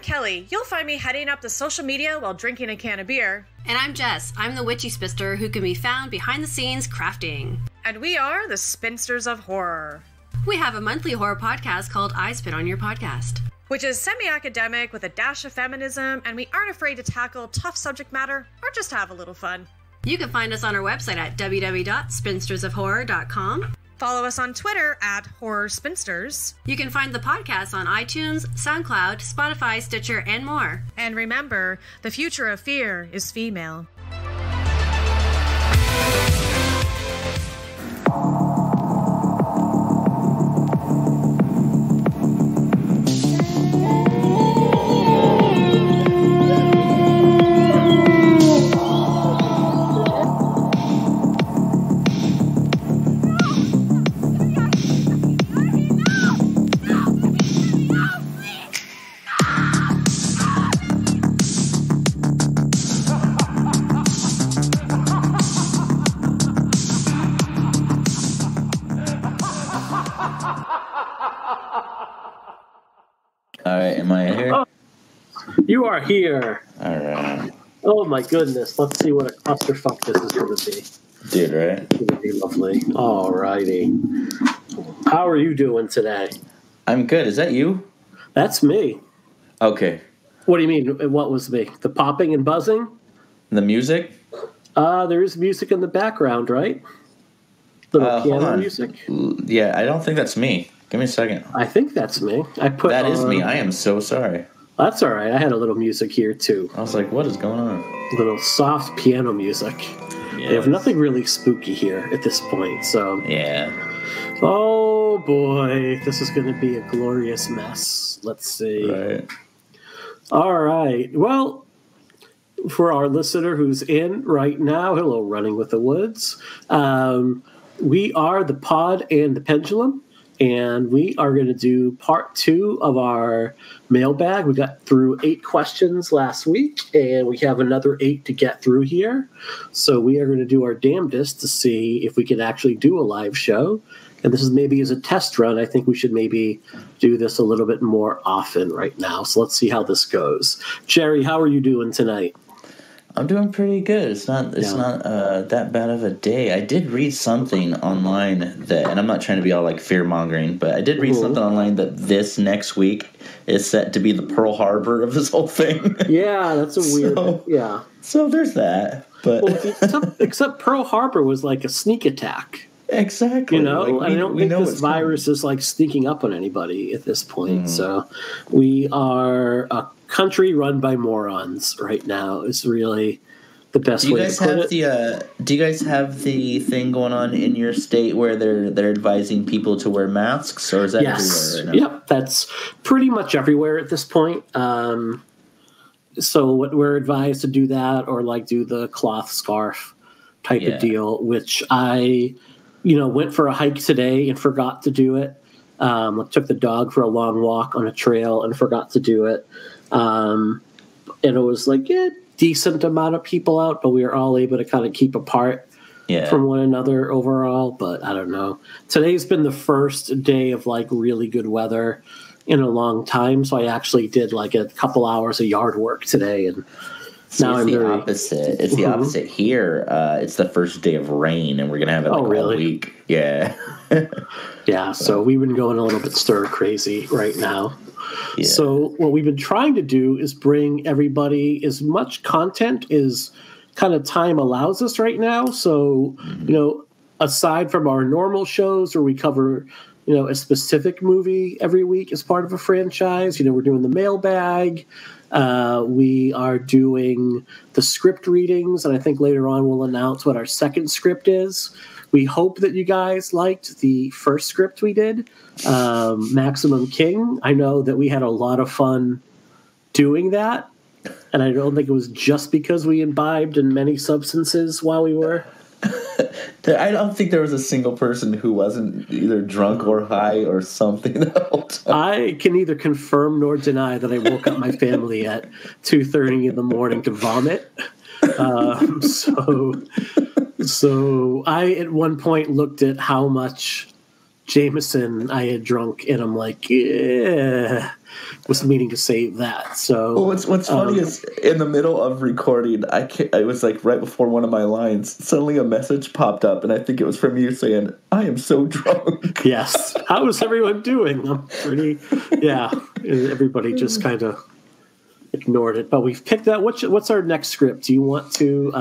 Kelly. You'll find me heading up the social media while drinking a can of beer. And I'm Jess. I'm the witchy spister who can be found behind the scenes crafting. And we are the Spinsters of Horror. We have a monthly horror podcast called I Spit on Your Podcast, which is semi-academic with a dash of feminism, and we aren't afraid to tackle tough subject matter or just have a little fun. You can find us on our website at www.spinstersofhorror.com. Follow us on Twitter at Horror Spinsters. You can find the podcast on iTunes, SoundCloud, Spotify, Stitcher, and more. And remember, the future of fear is female. Am I here? Oh, you are here. All right. Oh my goodness. Let's see what a clusterfuck this is going to be. Dude, right? It's going to be lovely. All righty. How are you doing today? I'm good. Is that you? That's me. Okay. What do you mean? What was me? The popping and buzzing? The music? There is music in the background, right? Little piano music? Yeah, I don't think that's me. Give me a second. I think that's me. That is me. I am so sorry. That's all right. I had a little music here, too. I was like, what is going on? A little soft piano music. Yes. They have nothing really spooky here at this point, so... Yeah. Oh, boy. This is going to be a glorious mess. Let's see. Right. All right. Well, for our listener who's in right now, hello, Running with the Woods. We are the Pod and the Pendulum. And we are going to do part 2 of our mailbag. We got through 8 questions last week, and we have another 8 to get through here. So we are going to do our damnedest to see if we can actually do a live show. And this is maybe as a test run. I think we should maybe do this a little bit more often right now. So let's see how this goes. Jerry, how are you doing tonight? I'm doing pretty good. It's not that bad of a day. I did read something online and I'm not trying to be all like fear mongering, but I did read something online that this next week is set to be the Pearl Harbor of this whole thing. Yeah, that's a weird. Yeah. So there's that. But except Pearl Harbor was like a sneak attack. Exactly. You know, I don't think this virus is like sneaking up on anybody at this point. So we are a country run by morons right now. Is really the best way to put it. Do you guys have the thing going on in your state where they're advising people to wear masks, or is that everywhere right now? Yep, that's pretty much everywhere at this point. So we're advised to do that, or like do the cloth scarf type of deal, which I went for a hike today and forgot to do it. I took the dog for a long walk on a trail and forgot to do it. And it was like decent amount of people out, but we were all able to kind of keep apart from one another overall. But I don't know. Today's been the first day of like really good weather in a long time, so I actually did like a couple hours of yard work today, and now I'm the opposite. It's the opposite here. It's the first day of rain, and we're gonna have it all week. Yeah. Yeah. So we've been going a little bit stir crazy right now. Yeah. So what we've been trying to do is bring everybody as much content as kind of time allows us right now. So aside from our normal shows where we cover a specific movie every week as part of a franchise, we're doing the mailbag. We are doing the script readings, and I think later on we'll announce what our second script is. We hope that you guys liked the first script we did, Maximum King. I know that we had a lot of fun doing that, and I don't think it was just because we imbibed in many substances while we were. I don't think there was a single person who wasn't either drunk or high or something the whole time. I can neither confirm nor deny that I woke up my family at 2:30 in the morning to vomit. So I at one point looked at how much Jameson I had drunk, and I'm like, yeah, was meaning to save that. So, well, what's funny is in the middle of recording, I was like right before one of my lines, suddenly a message popped up, and I think it was from you saying, "I am so drunk." Yes. How is everyone doing? I'm pretty, yeah. And everybody just kind of ignored it, but we've picked out. What's our next script? Do you want to?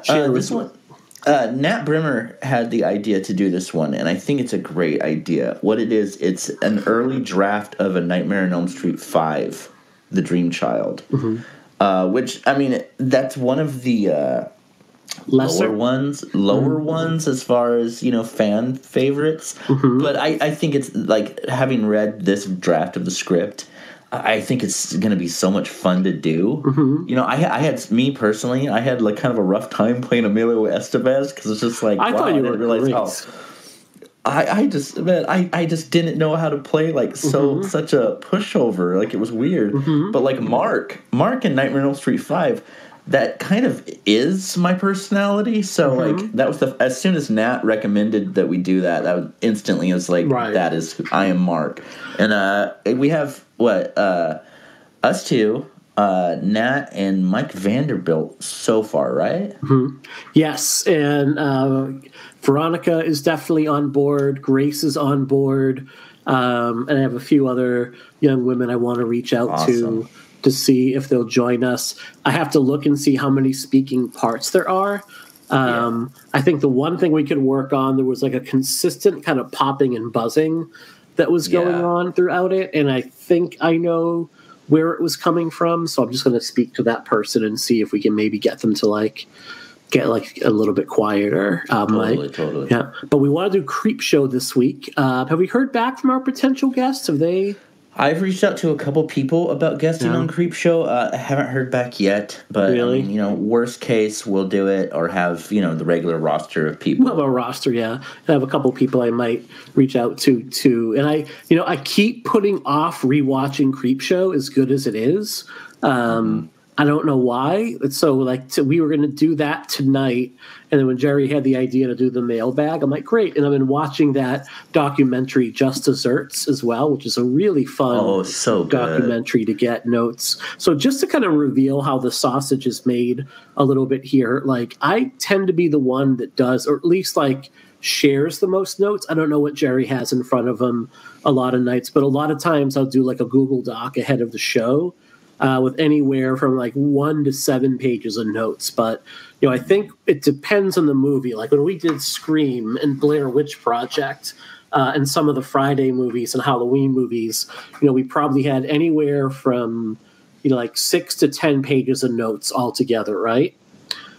Share this one. Nat Brimmer had the idea to do this one, and I think it's a great idea. What it is, it's an early draft of A Nightmare on Elm Street 5, The Dream Child, which, I mean, that's one of the lower ones as far as, fan favorites. But I think it's, like, having read this draft of the script, I think it's going to be so much fun to do. I had like kind of a rough time playing Emilio Estevez because it's just like, I thought you didn't realize great. I just didn't know how to play like such a pushover. Like, it was weird. But like Mark in Nightmare on Elm Street 5, that kind of is my personality. So like that was as soon as Nat recommended that we do that, was instantly was like, that is, I am Mark. And we have us two, Nat and Mike Vanderbilt so far, right? Yes, and Veronica is definitely on board. Grace is on board, and I have a few other young women I want to reach out to see if they'll join us. I have to look and see how many speaking parts there are. I think the one thing we could work on, there was like a consistent kind of popping and buzzing that was going on throughout it, and I think I know where it was coming from, so I'm just going to speak to that person and see if we can maybe get them to get a little bit quieter. Totally. Yeah, but we want to do Creep Show this week. Have we heard back from our potential guests? Have they? I've reached out to a couple people about guesting on Creep Show. I haven't heard back yet, but really? I mean, worst case, we'll do it or have, the regular roster of people. We'll have a roster, yeah. I have a couple people I might reach out to too. And I keep putting off rewatching Creep Show as good as it is. I don't know why. So we were going to do that tonight. And then when Jerry had the idea to do the mailbag, I'm like, great. And I've been watching that documentary, Just Desserts, as well, which is a really fun documentary to get notes. So just to kind of reveal how the sausage is made a little bit here, like I tend to be the one that does, or at least shares the most notes. I don't know what Jerry has in front of him a lot of nights, but a lot of times I'll do like a Google Doc ahead of the show. With anywhere from 1 to 7 pages of notes. But, I think it depends on the movie. Like when we did Scream and Blair Witch Project and some of the Friday movies and Halloween movies, we probably had anywhere from, 6 to 10 pages of notes altogether, right?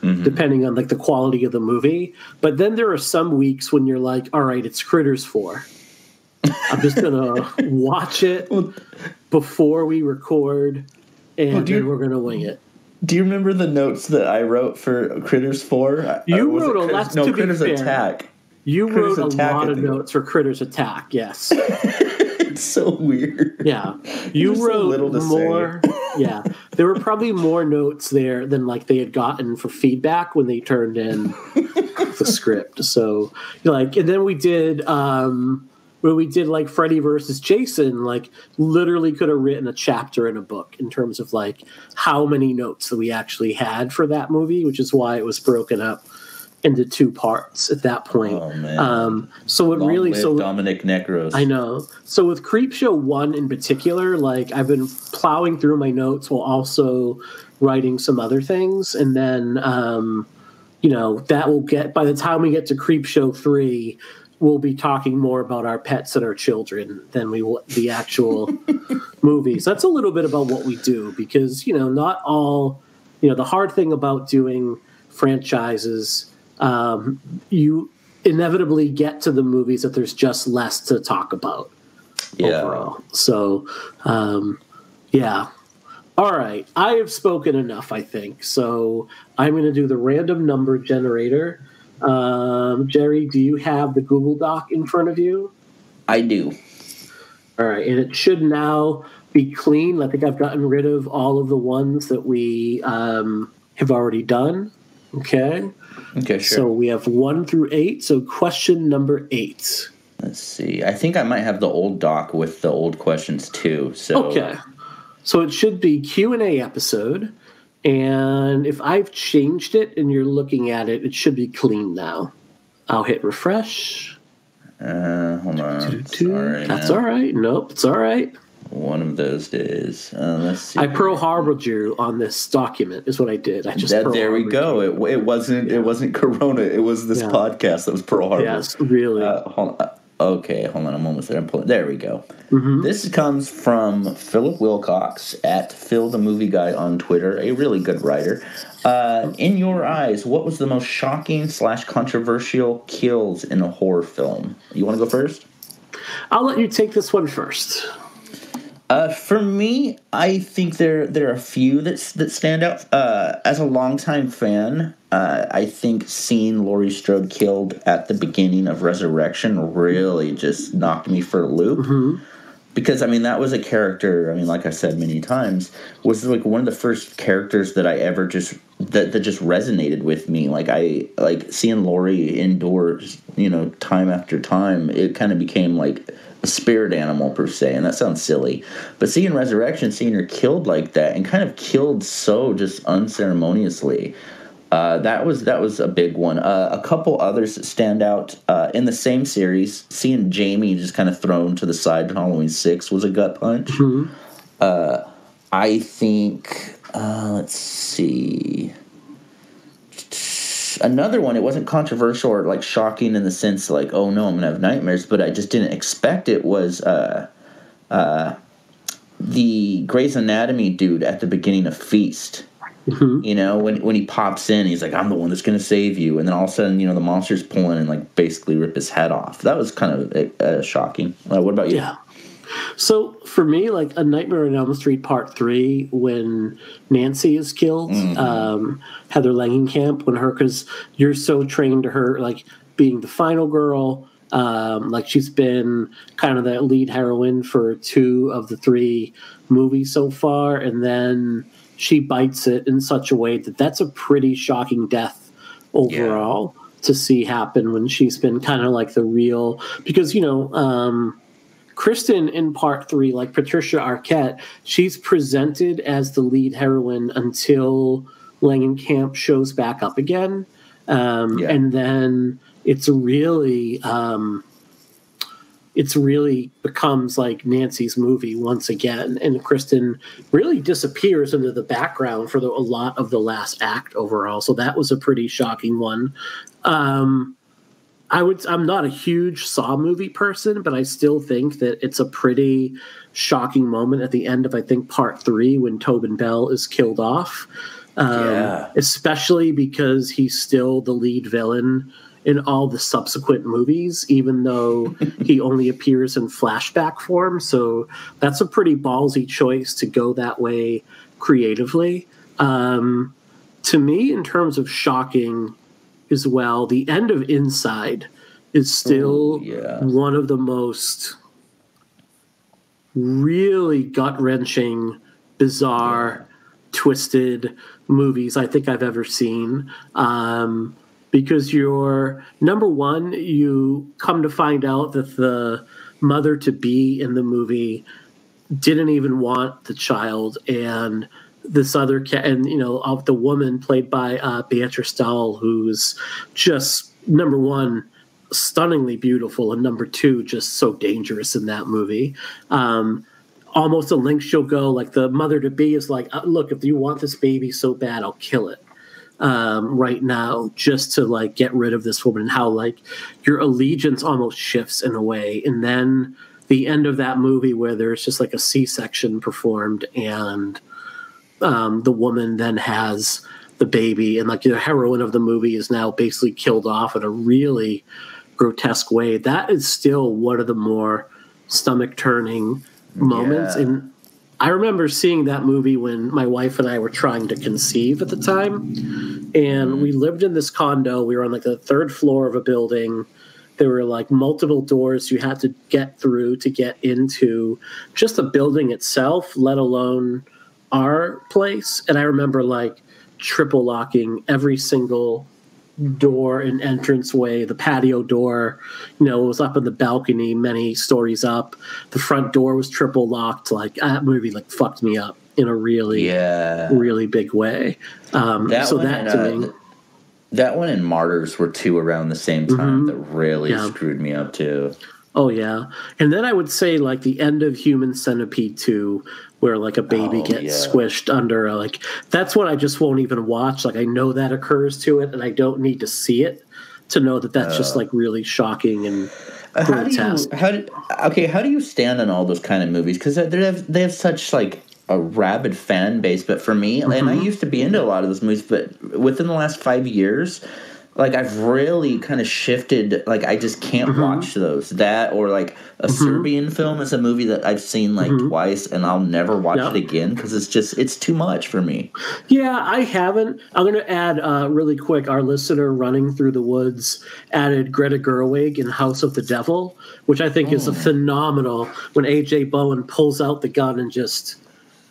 Depending on the quality of the movie. But then there are some weeks when you're like, all right, it's Critters 4. I'm just going to watch it before we record. And then we're going to wing it. Do you remember the notes that I wrote for Critters 4? You wrote a lot. No, Critters Attack. You wrote a lot of notes for Critters Attack, yes. It's so weird. Yeah. You wrote more. Yeah. There were probably more notes there than they had gotten for feedback when they turned in the script. So, and then we did... when we did Freddy versus Jason, literally could have written a chapter in a book in terms of how many notes that we actually had for that movie, which is why it was broken up into 2 parts at that point. Oh man! So it Long really live Dominic Necros. I know. So with Creep Show 1 in particular, I've been plowing through my notes while also writing some other things, and then that will get by the time we get to Creep Show 3. We'll be talking more about our pets and our children than we will the actual movies. That's a little bit about what we do because, not all, the hard thing about doing franchises, you inevitably get to the movies that there's just less to talk about overall. So, yeah. All right. I have spoken enough, I think. So I'm going to do the random number generator. Jerry, do you have the Google Doc in front of you? I do. All right, and it should now be clean. I think I've gotten rid of all of the ones that we have already done. Okay. Okay, sure. So we have 1 through 8. So question number 8. Let's see. I think I might have the old doc with the old questions too. So okay. So it should be Q&A episode. And if I've changed it and you're looking at it, it should be clean now. I'll hit refresh. Hold on. Sorry, That's all right. Nope, it's all right. One of those days. Let's see. I Pearl Harbored you on this document is what I did. I just there we go. It wasn't Corona. It was this podcast that was Pearl Harbor. Yes, really. Hold on. Okay, hold on. I'm almost there. There we go. Mm-hmm. This comes from Philip Wilcox at Phil the Movie Guy on Twitter, a really good writer. In your eyes, what was the most shocking / controversial kills in a horror film? You want to go first? I'll let you take this one first. For me, I think there are a few that stand out. As a longtime fan, I think seeing Laurie Strode killed at the beginning of Resurrection really just knocked me for a loop. Mm-hmm. Because, I mean, that was a character, I mean, like I said many times, was like one of the first characters that I ever just resonated with me. Like seeing Laurie indoors, time after time, it kind of became like a spirit animal per se, and that sounds silly. But seeing Resurrection, seeing her killed like that, and kind of killed so just unceremoniously, that was a big one. A couple others that stand out in the same series. Seeing Jamie just kind of thrown to the side in Halloween 6 was a gut punch. Mm-hmm. I think, let's see, another one. It wasn't controversial or like shocking in the sense like, oh no, I'm gonna have nightmares, but I just didn't expect it. Was the Grey's Anatomy dude at the beginning of Feast. Mm-hmm. When he pops in, he's like, I'm the one that's going to save you. And then all of a sudden, the monster's pulling and like basically rip his head off. That was kind of shocking. What about you? Yeah. So for me, like A Nightmare on Elm Street Part 3, when Nancy is killed, mm-hmm. Heather Langenkamp, because you're so trained to her, like being the final girl, like she's been kind of the lead heroine for 2 of the 3 movies so far. And then she bites it in such a way that's a pretty shocking death overall to see happen when she's been kind of like the real, because, Kristen in Part 3, like Patricia Arquette, she's presented as the lead heroine until Langenkamp shows back up again. And then it's really becomes like Nancy's movie once again, and Kristen really disappears into the background for a lot of the last act overall. So that was a pretty shocking one. I'm not a huge Saw movie person, but I still think that it's a pretty shocking moment at the end of, I think, Part 3 when Tobin Bell is killed off. Especially because he's still the lead villain in all the subsequent movies, even though he only appears in flashback form. So that's a pretty ballsy choice to go that way creatively. To me, in terms of shocking as well, the end of Inside is still one of the most really gut-wrenching, bizarre, twisted movies I think I've ever seen. Because you're, number one, you come to find out that the mother-to-be in the movie didn't even want the child, and this other of the woman played by Beatrice Dahl, who's just, number one, stunningly beautiful, and number two, just so dangerous in that movie. Almost a link she'll go, like the mother-to-be is like, look, if you want this baby so bad, I'll kill it. Right now, just to like get rid of this woman, and how like your allegiance almost shifts in a way. And then the end of that movie where there's just like a C-section performed, and the woman then has the baby, and like the heroine of the movie is now basically killed off in a really grotesque way. That is still one of the more stomach-turning moments. And I remember seeing that movie when my wife and I were trying to conceive at the time, and we lived in this condo. We were on like the 3rd floor of a building. There were like multiple doors you had to get through to get into just the building itself, let alone our place. And I remember like triple locking every single door and entranceway, the patio door, it was up in the balcony, many stories up. The front door was triple locked. Like that movie, like fucked me up in a really, really big way. That one and Martyrs were two around the same time that really screwed me up too. Oh yeah, and then I would say like the end of Human Centipede 2, where like a baby gets squished under that's what I just won't even watch. Like I know that occurs to it, and I don't need to see it to know that that's just like really shocking and grotesque. How do you stand on all those kind of movies? Because they have such like a rabid fan base. But for me, and I used to be into a lot of those movies, but within the last 5 years, like I've really kind of shifted. Like I just can't watch those. That or like a Serbian film is a movie that I've seen like twice, and I'll never watch it again because it's too much for me. Yeah, I haven't. I'm going to add really quick. Our listener Running Through the Woods added Greta Gerwig in House of the Devil, which I think is a phenomenal. When A.J. Bowen pulls out the gun and just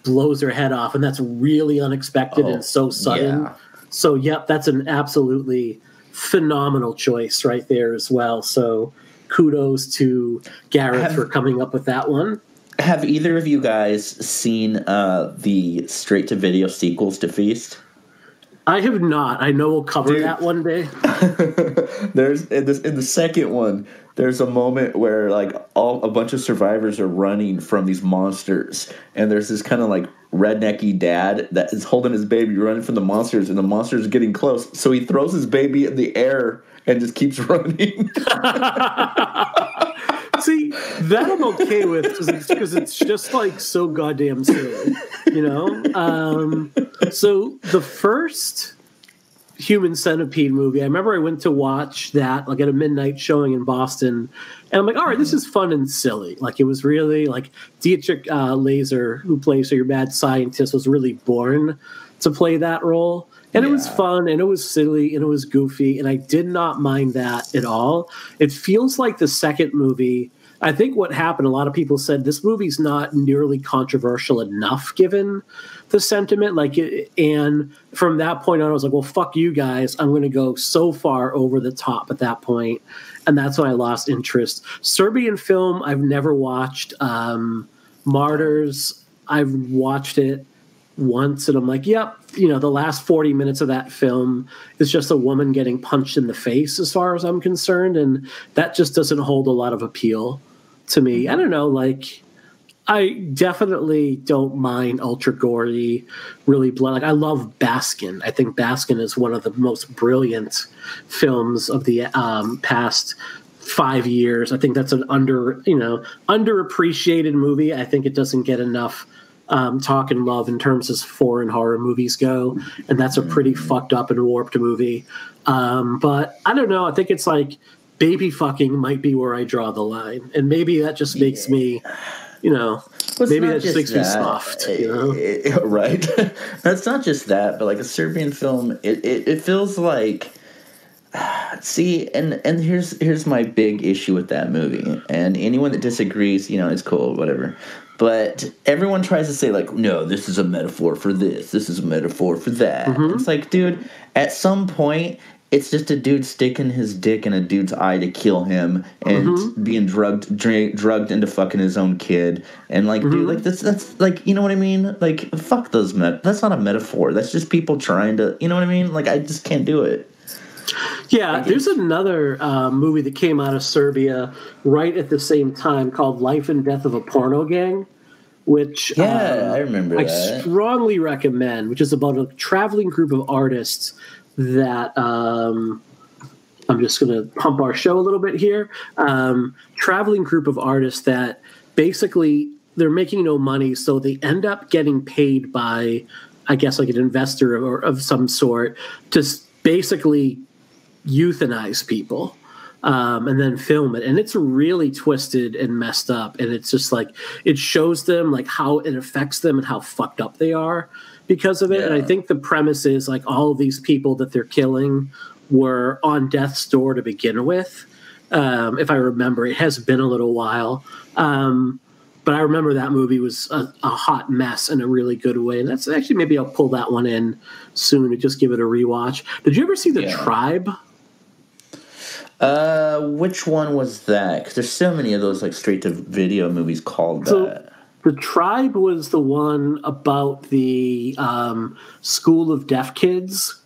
blows her head off, and that's really unexpected and so sudden. Yeah. So, yep, that's an absolutely phenomenal choice right there as well. So kudos to Gareth for coming up with that one. Have either of you guys seen the straight-to-video sequels to Feast? I have not. I know we'll cover that one day. There's in the second one, there's a moment where like a bunch of survivors are running from these monsters, and there's this kind of like rednecky dad that is holding his baby running from the monsters, and the monsters are getting close, so he throws his baby in the air and just keeps running. See, that I'm okay with because it's just like so goddamn silly, So the first Human Centipede movie, I remember I went to watch that like at a midnight showing in Boston, and I'm like, all right, this is fun and silly. Like it was really like Dietrich Laser, who plays your mad scientist, was really born to play that role. And it was fun, and it was silly, and it was goofy, and I did not mind that at all. It feels like the second movie, I think what happened, a lot of people said this movie's not nearly controversial enough given the sentiment. And from that point on, I was like, well, fuck you guys. I'm going to go so far over the top at that point. And that's when I lost interest. Serbian film, I've never watched. Martyrs, I've watched it once, and I'm like, yep, the last 40 minutes of that film is just a woman getting punched in the face as far as I'm concerned, and that just doesn't hold a lot of appeal to me. I don't know, like I definitely don't mind ultra gory, really blood. Like I love Baskin. I think Baskin is one of the most brilliant films of the past 5 years. I think that's an underappreciated movie. I think it doesn't get enough talk and love in terms as foreign horror movies go, and that's a pretty fucked up and warped movie. But I don't know. I think it's like baby fucking might be where I draw the line, and maybe that just makes me, maybe that just makes me soft. Right? That's not just that, but like a Serbian film, it feels like. See, and here's my big issue with that movie, and anyone that disagrees, it's cool, whatever. But everyone tries to say, like, no, this is a metaphor for this. This is a metaphor for that. It's like, dude, at some point, it's just a dude sticking his dick in a dude's eye to kill him and being drugged into fucking his own kid. And, like, dude, like, that's like, you know what I mean? Like, fuck those that's not a metaphor. That's just people trying to, you know what I mean? Like, I just can't do it. Yeah, there's another movie that came out of Serbia right at the same time called Life and Death of a Porno Gang, which I remember that. I strongly recommend, which is about a traveling group of artists that I'm just going to pump our show a little bit here. Traveling group of artists that basically they're making no money, so they end up getting paid by, I guess, like an investor or of some sort to basically euthanize people and then film it, and it's really twisted and messed up, and it's just like it shows them like how it affects them and how fucked up they are because of it. And I think the premise is like all of these people that they're killing were on death's door to begin with, if I remember. It has been a little while, but But I remember that movie was a hot mess in a really good way. And that's actually, maybe I'll pull that one in soon to just give it a rewatch. Did you ever see The Tribe? Which one was that? Because there's so many of those like straight to video movies called that. The Tribe was the one about the School of Deaf Kids.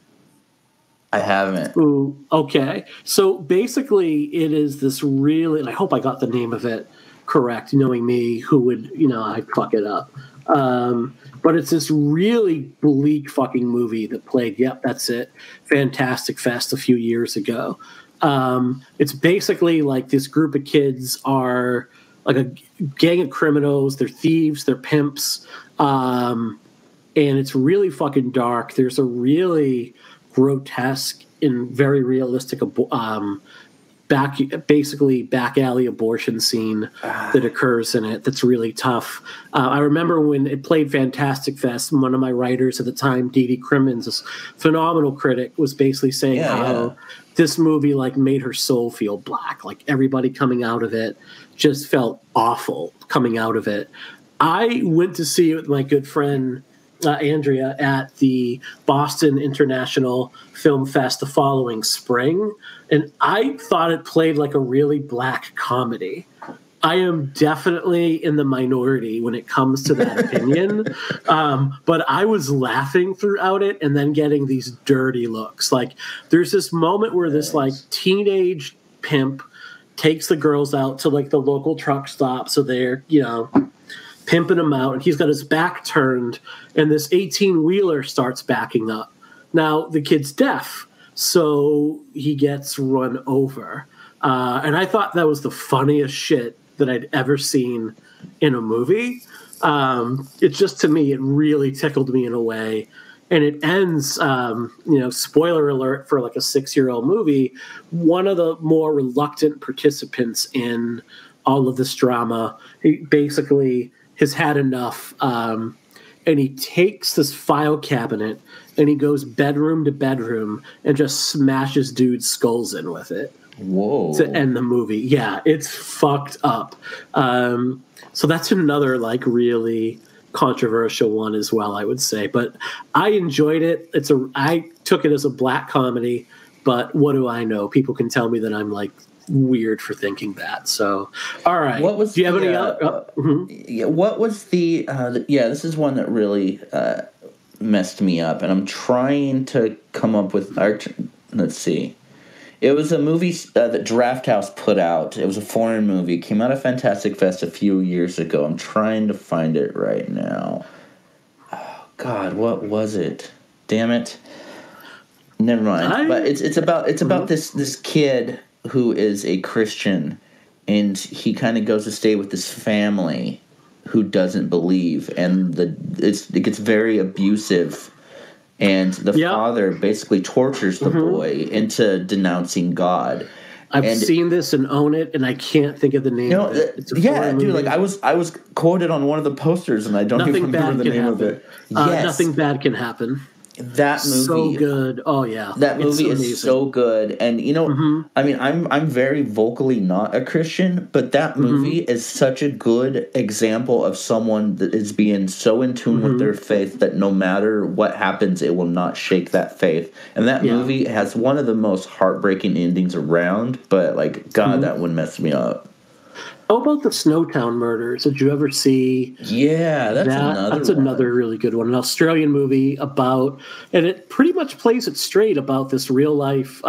I haven't. Ooh, okay. So basically it is this really, and I hope I got the name of it correct, knowing me, who would, I'd fuck it up. But it's this really bleak fucking movie that played, that's it, Fantastic Fest a few years ago. It's basically like this group of kids are like a gang of criminals. They're thieves, they're pimps. And it's really fucking dark. There's a really grotesque and very realistic back alley abortion scene that occurs in it that's really tough. I remember when it played Fantastic Fest, one of my writers at the time, Dee Dee Crimmins, this phenomenal critic, was basically saying how this movie like made her soul feel black. Like everybody coming out of it just felt awful coming out of it. I went to see it with my good friend Andrea at the Boston International Film Fest the following spring, and I thought it played like a really black comedy. I am definitely in the minority when it comes to that opinion, but I was laughing throughout it and then getting these dirty looks. Like there's this moment where this like teenage pimp takes the girls out to like the local truck stop, so they're pimping him out, and he's got his back turned, and this 18-wheeler starts backing up. Now, the kid's deaf, so he gets run over. And I thought that was the funniest shit that I'd ever seen in a movie. It's just, to me, it really tickled me in a way. And it ends, spoiler alert for like a 6-year-old movie, one of the more reluctant participants in all of this drama, he basically has had enough, and he takes this file cabinet and he goes bedroom to bedroom and just smashes dudes' skulls in with it. Whoa. To end the movie. Yeah, it's fucked up. So that's another like really controversial one as well, I would say. But I enjoyed it. I took it as a black comedy, but what do I know? People can tell me that I'm like weird for thinking that. So, all right. Do you have any other? Yeah. What was the? This is one that really messed me up, and I'm trying to come up with. Let's see. It was a movie that Draft House put out. It was a foreign movie. It came out of Fantastic Fest a few years ago. I'm trying to find it right now. Oh God, what was it? Damn it. Never mind. But it's about this kid who is a Christian, and he kind of goes to stay with this family who doesn't believe, and it gets very abusive, and the father basically tortures the boy into denouncing God. I've seen this and own it, and I can't think of the name of it. It's dude, like I was quoted on one of the posters, and I don't even remember the name of it. Nothing bad can happen. That movie, so good. Oh yeah, that movie is so good. And I mean, I'm very vocally not a Christian, but that movie is such a good example of someone that is being so in tune with their faith that no matter what happens, it will not shake that faith. And that movie has one of the most heartbreaking endings around. But like, God, that one messed me up. How about the Snowtown Murders? Did you ever see? Yeah, that's another really good one. An Australian movie about, and it pretty much plays it straight about this real life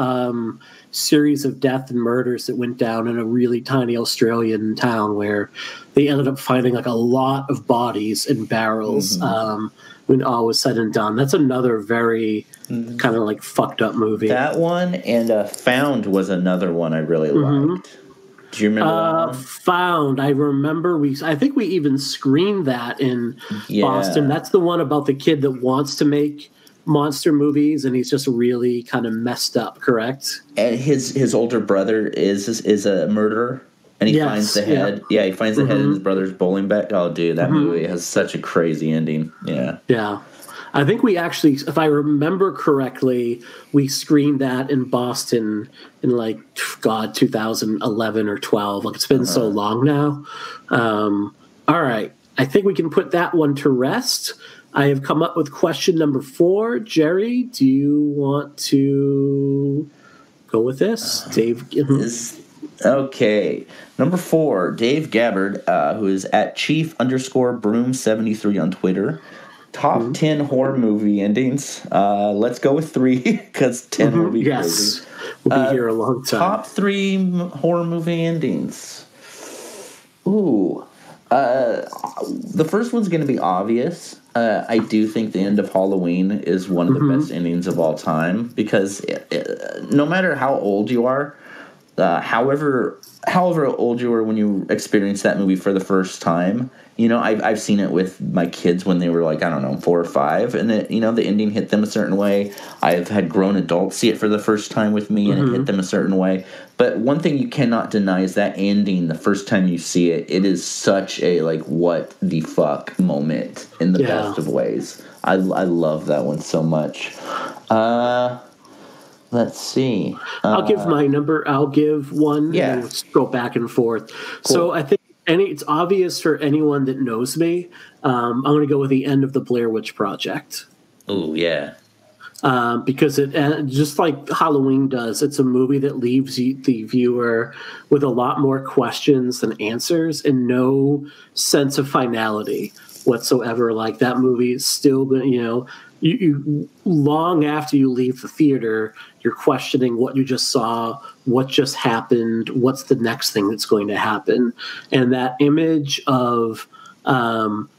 series of death and murders that went down in a really tiny Australian town where they ended up finding like a lot of bodies in barrels when all was said and done. That's another very kind of like fucked up movie. That one and Found was another one I really liked. Do you remember that one? Found. I remember I think we even screened that in Boston. That's the one about the kid that wants to make monster movies, and he's just really kind of messed up, correct? And his older brother is a murderer, and he finds the head. Yeah, he finds the head in his brother's bowling bag. Oh, dude, that movie has such a crazy ending. Yeah. Yeah. I think we actually, if I remember correctly, we screened that in Boston in 2011 or 12. Like, it's been so long now. All right. I think we can put that one to rest. I have come up with question number 4. Jerry, do you want to go with this? Dave? Okay. Number 4, Dave Gabbard, who is at chief_broom73 on Twitter. Top 10 horror movie endings. Let's go with 3 because 10 will be crazy. We'll be here a long time. Top 3 horror movie endings. Ooh. The first one's going to be obvious. I do think the end of Halloween is one of the best endings of all time because no matter how old you are, however old you were when you experienced that movie for the first time, you know, I've seen it with my kids when they were like, I don't know, 4 or 5, and the ending hit them a certain way. I've had grown adults see it for the first time with me, and it hit them a certain way. But one thing you cannot deny is that ending, the first time you see it, it is such a, like, what the fuck moment in the best of ways. I love that one so much. Let's see. I'll give my number. I'll give one. Yeah. And we'll go back and forth. Cool. So I think it's obvious for anyone that knows me. I'm going to go with the end of the Blair Witch Project. Oh, yeah. Because it, just like Halloween does, it's a movie that leaves the viewer with a lot more questions than answers and no sense of finality whatsoever. Like, that movie is still, you long after you leave the theater, you're questioning what you just saw, what just happened, what's the next thing that's going to happen. And that image of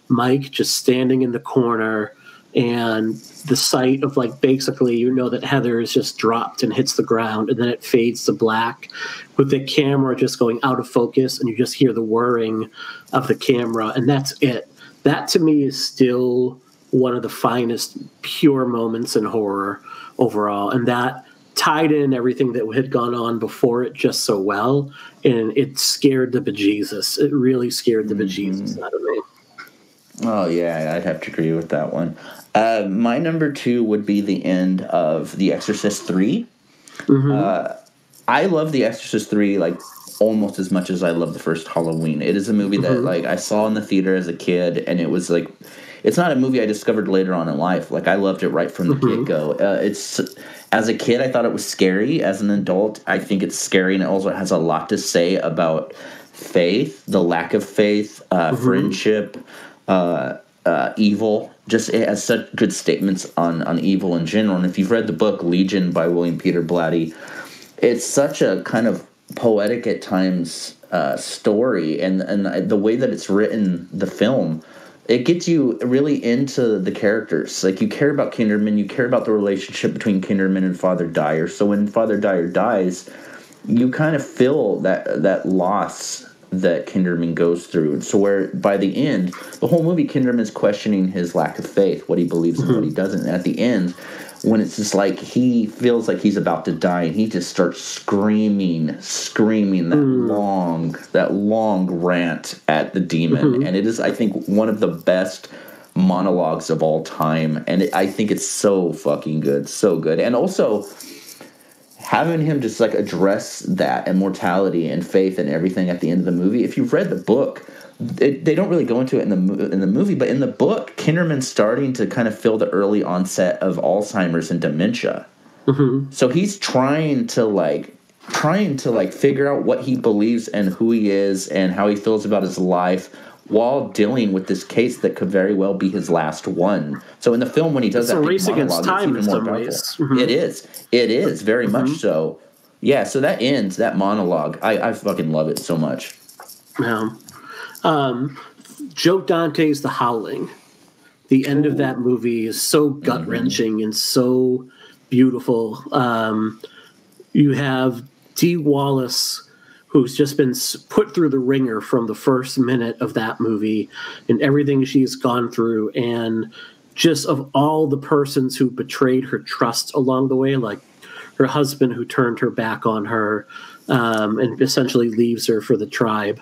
Mike just standing in the corner and the sight of, like, basically, that Heather is just dropped and hits the ground, and then it fades to black with the camera just going out of focus, and you just hear the whirring of the camera, and that's it. That, to me, is still one of the finest pure moments in horror overall, and that tied in everything that had gone on before it just so well, and it scared the bejesus. It really scared the bejesus out of me. Oh, yeah, I'd have to agree with that one. My number 2 would be the end of The Exorcist 3. I love The Exorcist 3, like, almost as much as I love the first Halloween. It is a movie that, like, I saw in the theater as a kid, and it was, like, it's not a movie I discovered later on in life. Like, I loved it right from the get-go. As a kid, I thought it was scary. As an adult, I think it's scary, and it also has a lot to say about faith, the lack of faith, friendship, evil. Just, it has such good statements on evil in general. And if you've read the book Legion by William Peter Blatty, it's such a kind of poetic at times story, and the way that it's written, the film, it gets you really into the characters. Like, you care about Kinderman, you care about the relationship between Kinderman and Father Dyer. So when Father Dyer dies, you kind of feel that loss that Kinderman goes through. So where by the end, the whole movie, Kinderman's questioning his lack of faith, what he believes and what he doesn't. And at the end, when it's just like he feels like he's about to die, and he just starts screaming that long rant at the demon. And it is, I think, one of the best monologues of all time. And I think it's so fucking good, so good. And also, having him just, like, address that immortality and faith and everything at the end of the movie. If you've read the book, they don't really go into it in the movie, but in the book, Kinderman's starting to kind of feel the early onset of Alzheimer's and dementia. So he's trying to figure out what he believes and who he is and how he feels about his life, while dealing with this case that could very well be his last one. So in the film, when he does that big monologue, it's even more powerful. It is very much so. Yeah, so that ends, that monologue. I fucking love it so much. Yeah. Joe Dante's The Howling. The end of that movie is so gut-wrenching and so beautiful. You have Dee Wallace, who's just been put through the ringer from the first minute of that movie and everything she's gone through, and just of all the persons who betrayed her trust along the way, like her husband who turned her back on her and essentially leaves her for the tribe.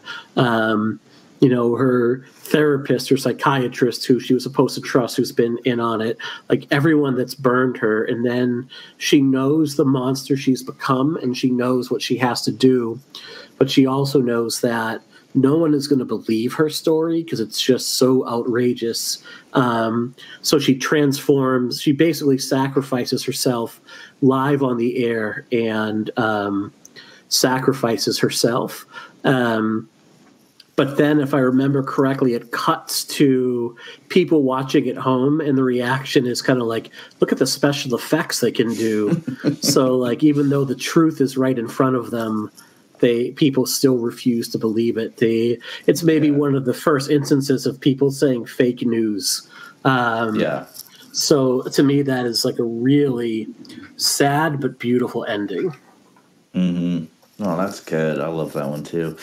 Her therapist or psychiatrist who she was supposed to trust, who's been in on it, like everyone that's burned her. And then she knows the monster she's become, and she knows what she has to do. But she also knows that no one is going to believe her story because it's just so outrageous. So she transforms. She basically sacrifices herself live on the air and sacrifices herself. But then, if I remember correctly, it cuts to people watching at home, and the reaction is kind of like, look at the special effects they can do. So, like, even though the truth is right in front of them, people still refuse to believe it. It's maybe one of the first instances of people saying fake news. So, to me, that is like a really sad but beautiful ending. Mm-hmm. Oh, that's good. I love that one, too.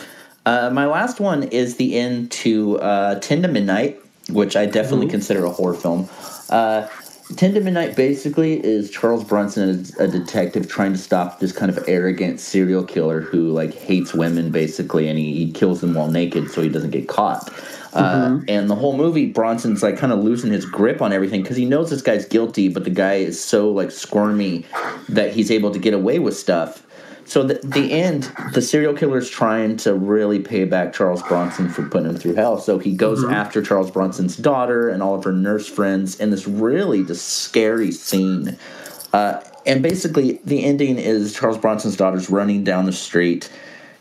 My last one is the end to 10 to Midnight, which I definitely consider a horror film. 10 to Midnight basically is Charles Bronson as a detective trying to stop this kind of arrogant serial killer who like hates women basically, and he kills them while naked so he doesn't get caught. And the whole movie, Bronson's like kind of losing his grip on everything because he knows this guy's guilty, but the guy is so like squirmy that he's able to get away with stuff. So the end, the serial killer is trying to really pay back Charles Bronson for putting him through hell. So he goes after Charles Bronson's daughter and all of her nurse friends in this really just scary scene. And basically, the ending is Charles Bronson's daughter's running down the street.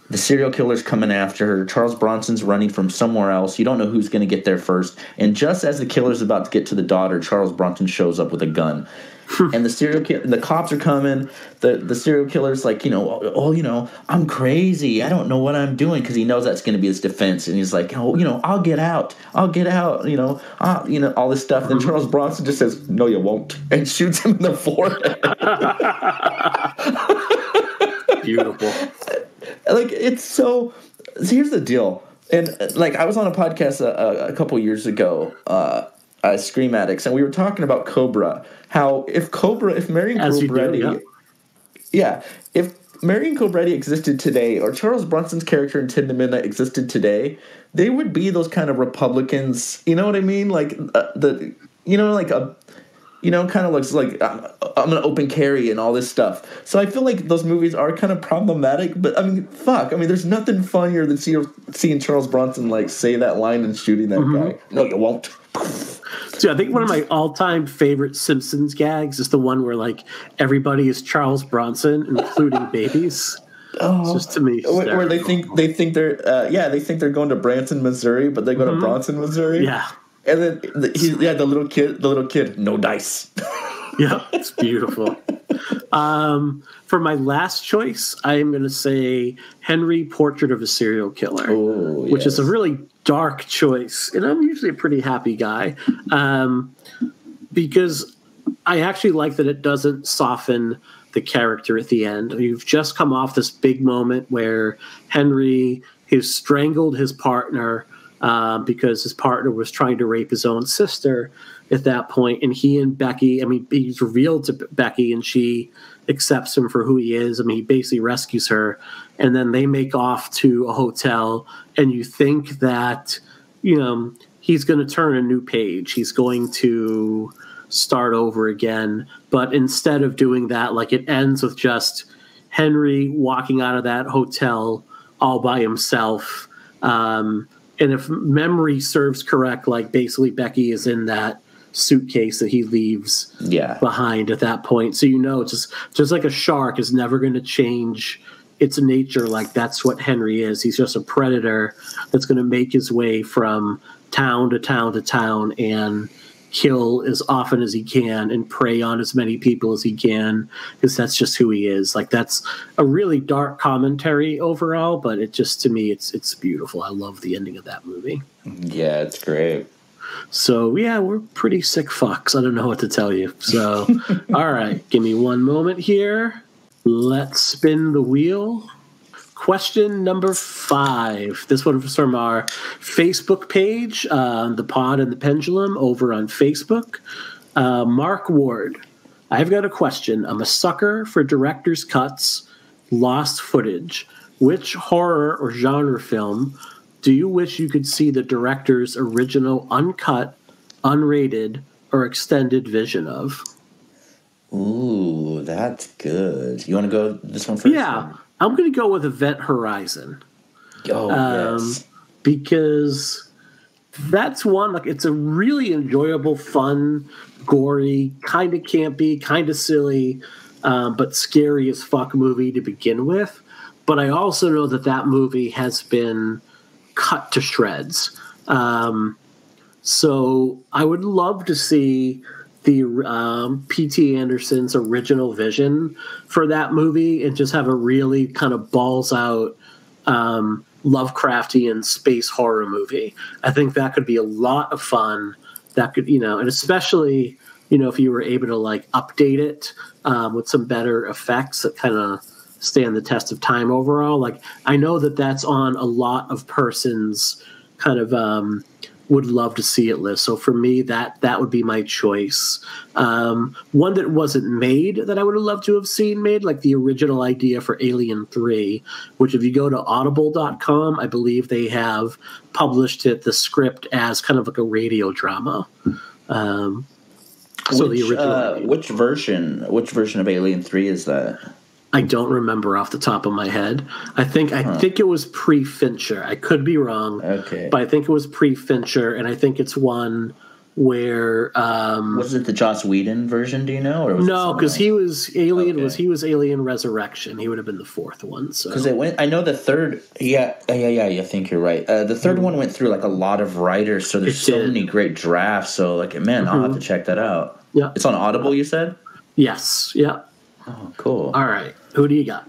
The serial killer's coming after her. Charles Bronson's running from somewhere else. You don't know who's going to get there first. And just as the killer's about to get to the daughter, Charles Bronson shows up with a gun. And the cops are coming. The serial killer's like, I'm crazy. I don't know what I'm doing, because he knows that's going to be his defense. And he's like, I'll get out, all this stuff. Then Charles Bronson just says, no, you won't, and shoots him in the forehead. Beautiful. Like, it's so. Here's the deal. And like, I was on a podcast a couple years ago, Scream Addicts, and we were talking about Cobra. How if Marion Cobretti, if Marion Cobretti existed today, or Charles Bronson's character in 10 to Midnight existed today, they would be those kind of Republicans. You know what I mean? Like kind of looks like I'm gonna open carry and all this stuff. So I feel like those movies are kind of problematic. But I mean, there's nothing funnier than seeing Charles Bronson like say that line and shooting that guy. No, you won't. So I think one of my all-time favorite Simpsons gags is the one where like everybody is Charles Bronson, including babies. Oh, it's just to me, where they think they're going to Branson, Missouri, but they go to Bronson, Missouri. Yeah, and then the little kid, no dice. Yeah, it's beautiful. For my last choice, I am going to say Henry, Portrait of a Serial Killer, which is a really dark choice. And I'm usually a pretty happy guy because I actually like that it doesn't soften the character at the end. You've just come off this big moment where Henry has strangled his partner because his partner was trying to rape his own sister at that point. And he and Becky, he's revealed to Becky and she accepts him for who he is. He basically rescues her. And then they make off to a hotel, and you think that, he's going to turn a new page. He's going to start over again. But instead of doing that, like, it ends with just Henry walking out of that hotel all by himself. And if memory serves correct, like, basically Becky is in that suitcase that he leaves behind at that point. So just like a shark is never going to change its nature. Like, that's what Henry is. He's just a predator that's going to make his way from town to town to town and kill as often as he can and prey on as many people as he can, because that's just who he is. Like, that's a really dark commentary overall, but it just, to me, it's beautiful. I love the ending of that movie. Yeah, it's great. So, yeah, we're pretty sick fucks. I don't know what to tell you. So, all right, give me one moment here. Let's spin the wheel. Question number 5. This one is from our Facebook page, The Pod and the Pendulum, over on Facebook. Mark Ward, I've got a question. I'm a sucker for director's cuts, lost footage. Which horror or genre film do you wish you could see the director's original uncut, unrated, or extended vision of? Ooh, that's good. You want to go this one first? Yeah, I'm going to go with Event Horizon. Oh, yes. because that's one, like, it's a really enjoyable, fun, gory, kind of campy, kind of silly, but scary as fuck movie to begin with. But I also know that movie has been cut to shreds. So I would love to see the P.T. Anderson's original vision for that movie and just have a really kind of balls out Lovecraftian space horror movie. I think that could be a lot of fun. That could, and especially, if you were able to like update it with some better effects that kind of stand the test of time overall. Like, I know that that's on a lot of persons kind of would love to see it list. So for me, that would be my choice. One that wasn't made that I would have loved to have seen made, like the original idea for Alien 3, which if you go to audible.com, I believe they have published the script as kind of like a radio drama. So the original which version of Alien 3 is that? I don't remember off the top of my head. I think it was pre-Fincher. I could be wrong. Okay. But I think it was pre-Fincher, and I think it's one where was it the Joss Whedon version, do you know? Or was no, because he was Alien. Okay. He was Alien Resurrection. He would have been the fourth one. So because it went. I know the third. Yeah. I think you're right. The third one went through like a lot of writers, so there's so many great drafts. So like, man, I'll have to check that out. Yeah, it's on Audible. You said? Yes. Yeah. Oh, cool. All right. Who do you got?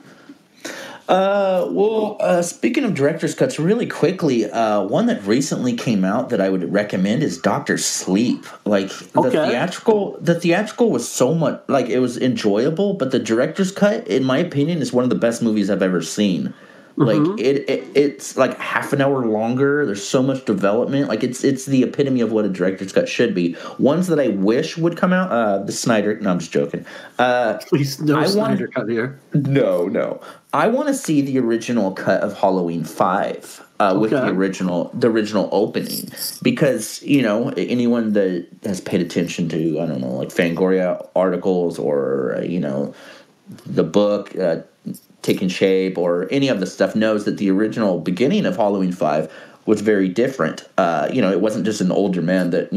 Speaking of director's cuts, really quickly, one that recently came out that I would recommend is Doctor Sleep. Like the theatrical was so much like it was enjoyable, but the director's cut, in my opinion, is one of the best movies I've ever seen. Like it's like half an hour longer. There's so much development. Like it's the epitome of what a director's cut should be. Ones that I wish would come out. The Snyder. No, I'm just joking. Please, no Snyder cut here. No. I want to see the original cut of Halloween 5 with the original opening, because anyone that has paid attention to like Fangoria articles or the book. Taking shape or any of the stuff knows that the original beginning of Halloween 5 was very different. It wasn't just an older man that,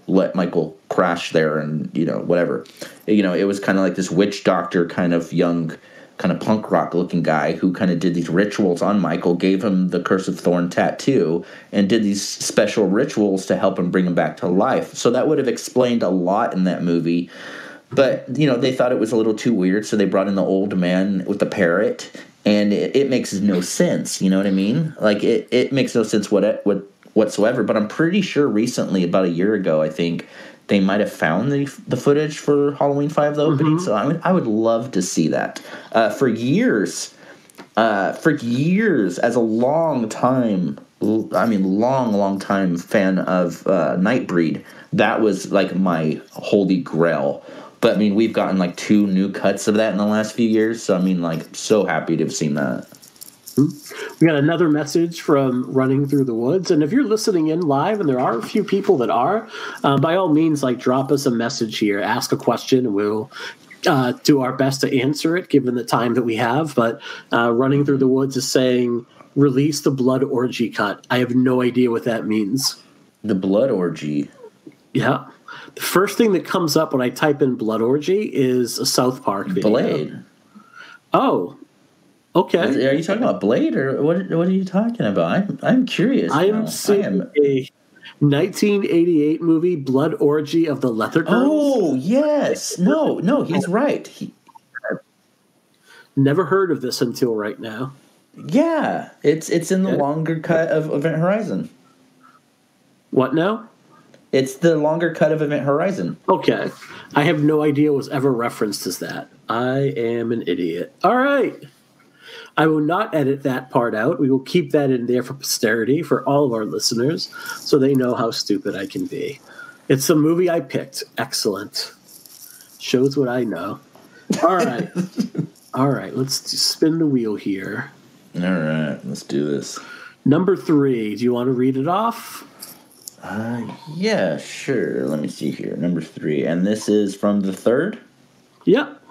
let Michael crash there and, whatever. It was kind of like this witch doctor kind of young, kind of punk rock looking guy who kind of did these rituals on Michael, gave him the Curse of Thorn tattoo, and did these special rituals to help him bring him back to life. So that would have explained a lot in that movie. But, they thought it was a little too weird, so they brought in the old man with the parrot, and it makes no sense, you know what I mean? Like, it makes no sense whatsoever, but I'm pretty sure recently, about a year ago, I think, they might have found the footage for Halloween 5, the opening, so I would love to see that. For years, as a long time fan of Nightbreed, that was, like, my holy grail. But, we've gotten, like, 2 new cuts of that in the last few years. So, so happy to have seen that. We got another message from Running Through the Woods. And if you're listening in live, and there are a few people that are, by all means, like, drop us a message here. Ask a question, and we'll do our best to answer it, given the time that we have. But Running Through the Woods is saying, release the Blood Orgy cut. I have no idea what that means. The Blood Orgy? Yeah. The first thing that comes up when I type in Blood Orgy is a South Park video. Blade. Oh, okay. Are you talking about Blade, or what are you talking about? I'm curious. I am seeing a 1988 movie, Blood Orgy of the Leather Girls. Oh, yes. No, he's right. Never heard of this until right now. Yeah, it's in the longer cut of Event Horizon. What now? It's the longer cut of Event Horizon. Okay. I have no idea it was ever referenced as that. I am an idiot. All right. I will not edit that part out. We will keep that in there for posterity, for all of our listeners, so they know how stupid I can be. It's a movie I picked. Excellent. Shows what I know. All right. All right. Let's spin the wheel here. All right. Let's do this. Number 3. Do you want to read it off? Yeah, sure. Let me see here. Number 3. And this is from the 3rd? Yep.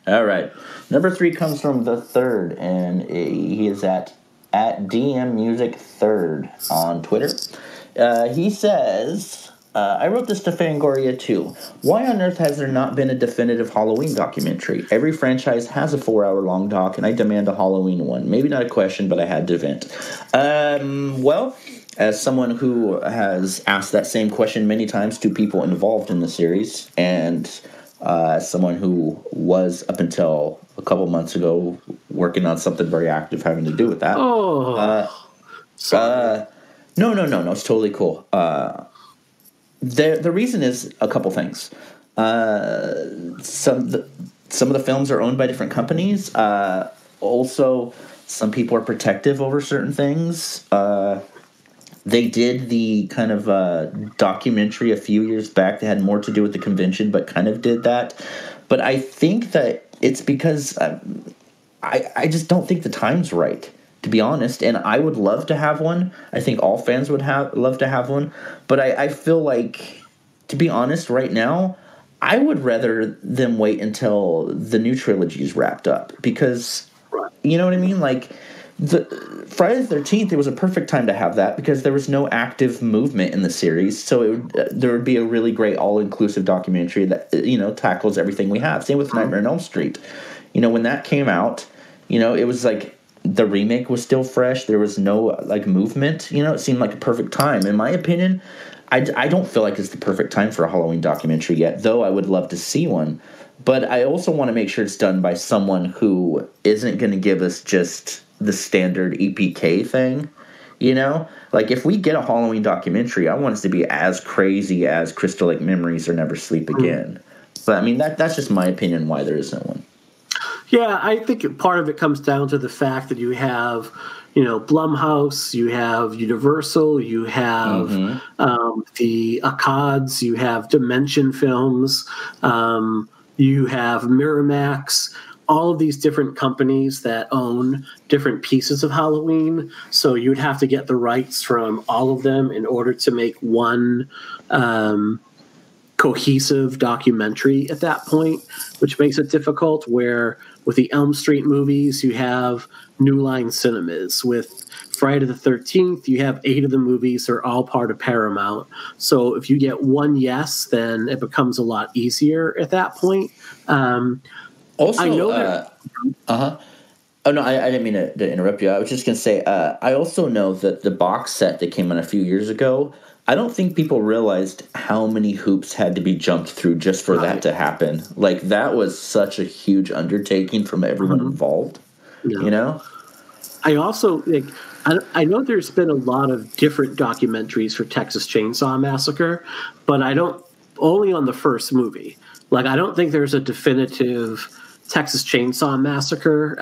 All right. Number 3 comes from the 3rd, and he is at at DMMusic3rd on Twitter. He says, I wrote this to Fangoria too. Why on earth has there not been a definitive Halloween documentary? Every franchise has a 4-hour-long doc, and I demand a Halloween one. Maybe not a question, but I had to vent. Well, as someone who has asked that same question many times to people involved in the series, and as someone who was, up until a couple months ago, working on something very active having to do with that. No, it's totally cool. The reason is a couple things. Some of the films are owned by different companies. Also, some people are protective over certain things. They did the kind of documentary a few years back that had more to do with the convention, but kind of did that. But I think that it's because I just don't think the time's right, to be honest. And I would love to have one. I think all fans would love to have one. But I feel like, to be honest, right now, I would rather them wait until the new trilogy is wrapped up. Because, you know what I mean? Like, the Friday the 13th, it was a perfect time to have that because there was no active movement in the series. So there would be a really great all-inclusive documentary that, tackles everything we have. Same with Nightmare on Elm Street. When that came out, it was like the remake was still fresh. There was no, movement. It seemed like a perfect time. In my opinion, I don't feel like it's the perfect time for a Halloween documentary yet, though I would love to see one. But I also want to make sure it's done by someone who isn't going to give us just the standard EPK thing, Like, if we get a Halloween documentary, I want it to be as crazy as Crystal Lake Memories or Never Sleep Again. But, I mean, that's just my opinion why there isn't one. Yeah, I think part of it comes down to the fact that you have, Blumhouse, you have Universal, you have the Akkads, you have Dimension Films, you have Miramax, all of these different companies that own different pieces of Halloween. So you'd have to get the rights from all of them in order to make one cohesive documentary at that point, which makes it difficult. Where with the Elm Street movies, you have New Line Cinemas. With Friday the 13th, you have 8 of the movies are all part of Paramount. So if you get one yes, then it becomes a lot easier at that point. Also, I know that. Oh, no, I didn't mean to interrupt you. I was just going to say, I also know that the box set that came out a few years ago, I don't think people realized how many hoops had to be jumped through just for that to happen. Like, that was such a huge undertaking from everyone involved, I also, I know there's been a lot of different documentaries for Texas Chainsaw Massacre, but only on the first movie. Like, I don't think there's a definitive Texas Chainsaw Massacre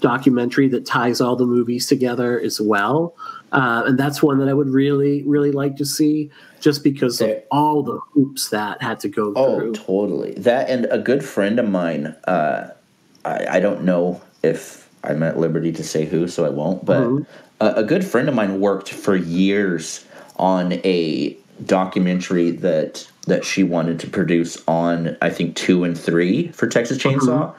documentary that ties all the movies together as well. And that's one that I would really, really like to see, just because of all the hoops that had to go through. Oh, totally. That, and a good friend of mine, I don't know if I'm at liberty to say who, so I won't, but a good friend of mine worked for years on a documentary that she wanted to produce on, I think, 2 and 3 for Texas Chainsaw.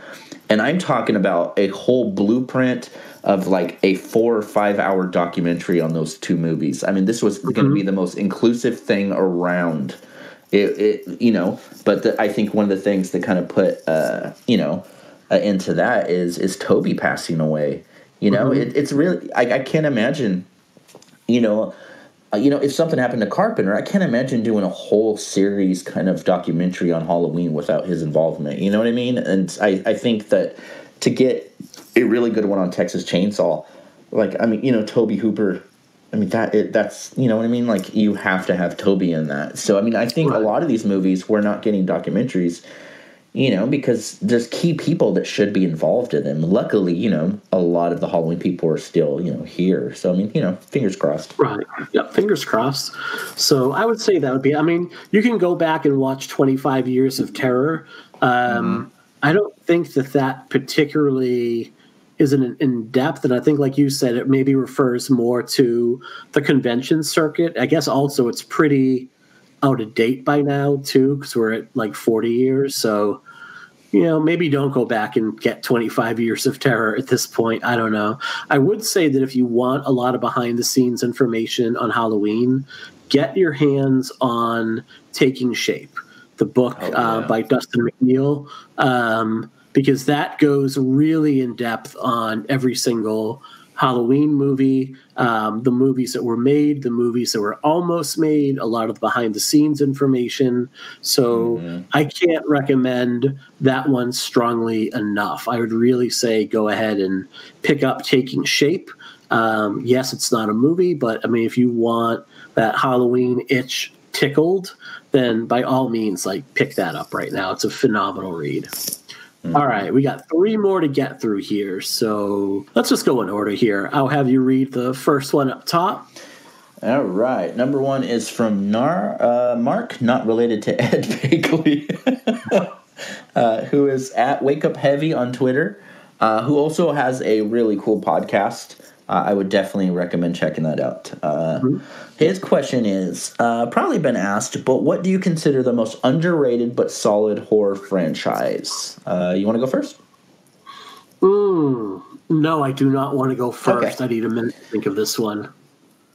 And I'm talking about a whole blueprint of like a 4 or 5 hour documentary on those 2 movies. I mean, this was going to be the most inclusive thing around. But I think one of the things that kind of put, into that is Toby passing away. It's really, I can't imagine, if something happened to Carpenter, I can't imagine doing a whole series kind of documentary on Halloween without his involvement. You know what I mean? And I think that to get a really good one on Texas Chainsaw, Toby Hooper, that's, you know what I mean? Like, you have to have Toby in that. So, I think a lot of these movies, we're not getting documentaries, because there's key people that should be involved in them. Luckily, a lot of the Halloween people are still, here. So, fingers crossed. Right. Yeah, fingers crossed. So I would say that would be, you can go back and watch 25 Years of Terror. I don't think that particularly is in depth. And I think, like you said, it maybe refers more to the convention circuit. I guess also it's pretty out of date by now too, because we're at like 40 years. So maybe don't go back and get 25 years of terror at this point. I don't know. I would say that if you want a lot of behind-the-scenes information on Halloween, get your hands on Taking Shape, the book by Dustin McNeil, because that goes really in depth on every single Halloween movie, the movies that were made, the movies that were almost made, a lot of the behind-the-scenes information. So I can't recommend that one strongly enough. I would really say go ahead and pick up Taking Shape. Yes, it's not a movie, but, I mean, if you want that Halloween itch tickled, then by all means, pick that up right now. It's a phenomenal read. All right, we got 3 more to get through here, so let's just go in order here. I'll have you read the first one up top. All right, number 1 is from Mark, not related to Ed Bagley, who is at Wake Up Heavy on Twitter, who also has a really cool podcast. I would definitely recommend checking that out. His question is, probably been asked, but what do you consider the most underrated but solid horror franchise? You want to go first? No, I do not want to go first. Okay. I need a minute to think of this one.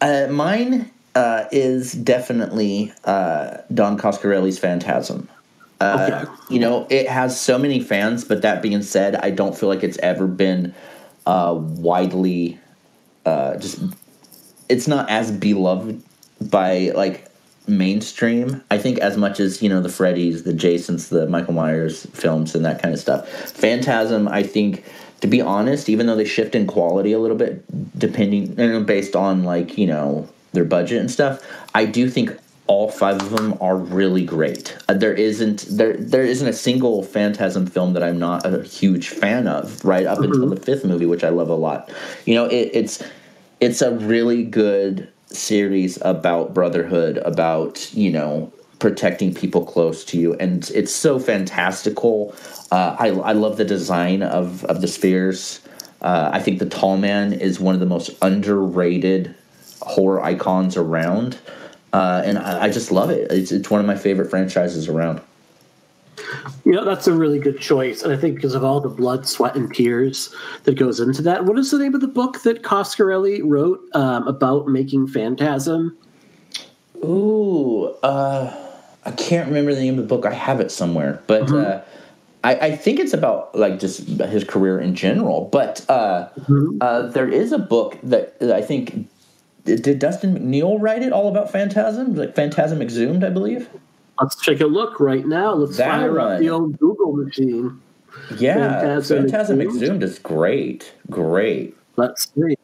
Mine is definitely Don Coscarelli's Phantasm. It has so many fans, but that being said, I don't feel like it's ever been widely... it's not as beloved by mainstream, I think, as much as the Freddys, the Jasons, the Michael Myers films and that kind of stuff. Phantasm, I think, to be honest, even though they shift in quality a little bit depending based on their budget and stuff, I do think all 5 of them are really great. There isn't a single Phantasm film that I'm not a huge fan of, right up until the 5th movie, which I love a lot. It's a really good series about brotherhood, about protecting people close to you, and it's so fantastical. I love the design of the spheres. I think the Tall Man is one of the most underrated horror icons around. And I just love it. It's one of my favorite franchises around. That's a really good choice. And I think because of all the blood, sweat, and tears that goes into that. What is the name of the book that Coscarelli wrote about making Phantasm? I can't remember the name of the book. I have it somewhere. But I think it's about just his career in general. But there is a book that I think... Did Dustin McNeil write it all about Phantasm? Phantasm Exhumed, I believe? Let's take a look right now. Let's fire up the old Google machine. Yeah, Phantasm Exhumed is great. Great. Let's see.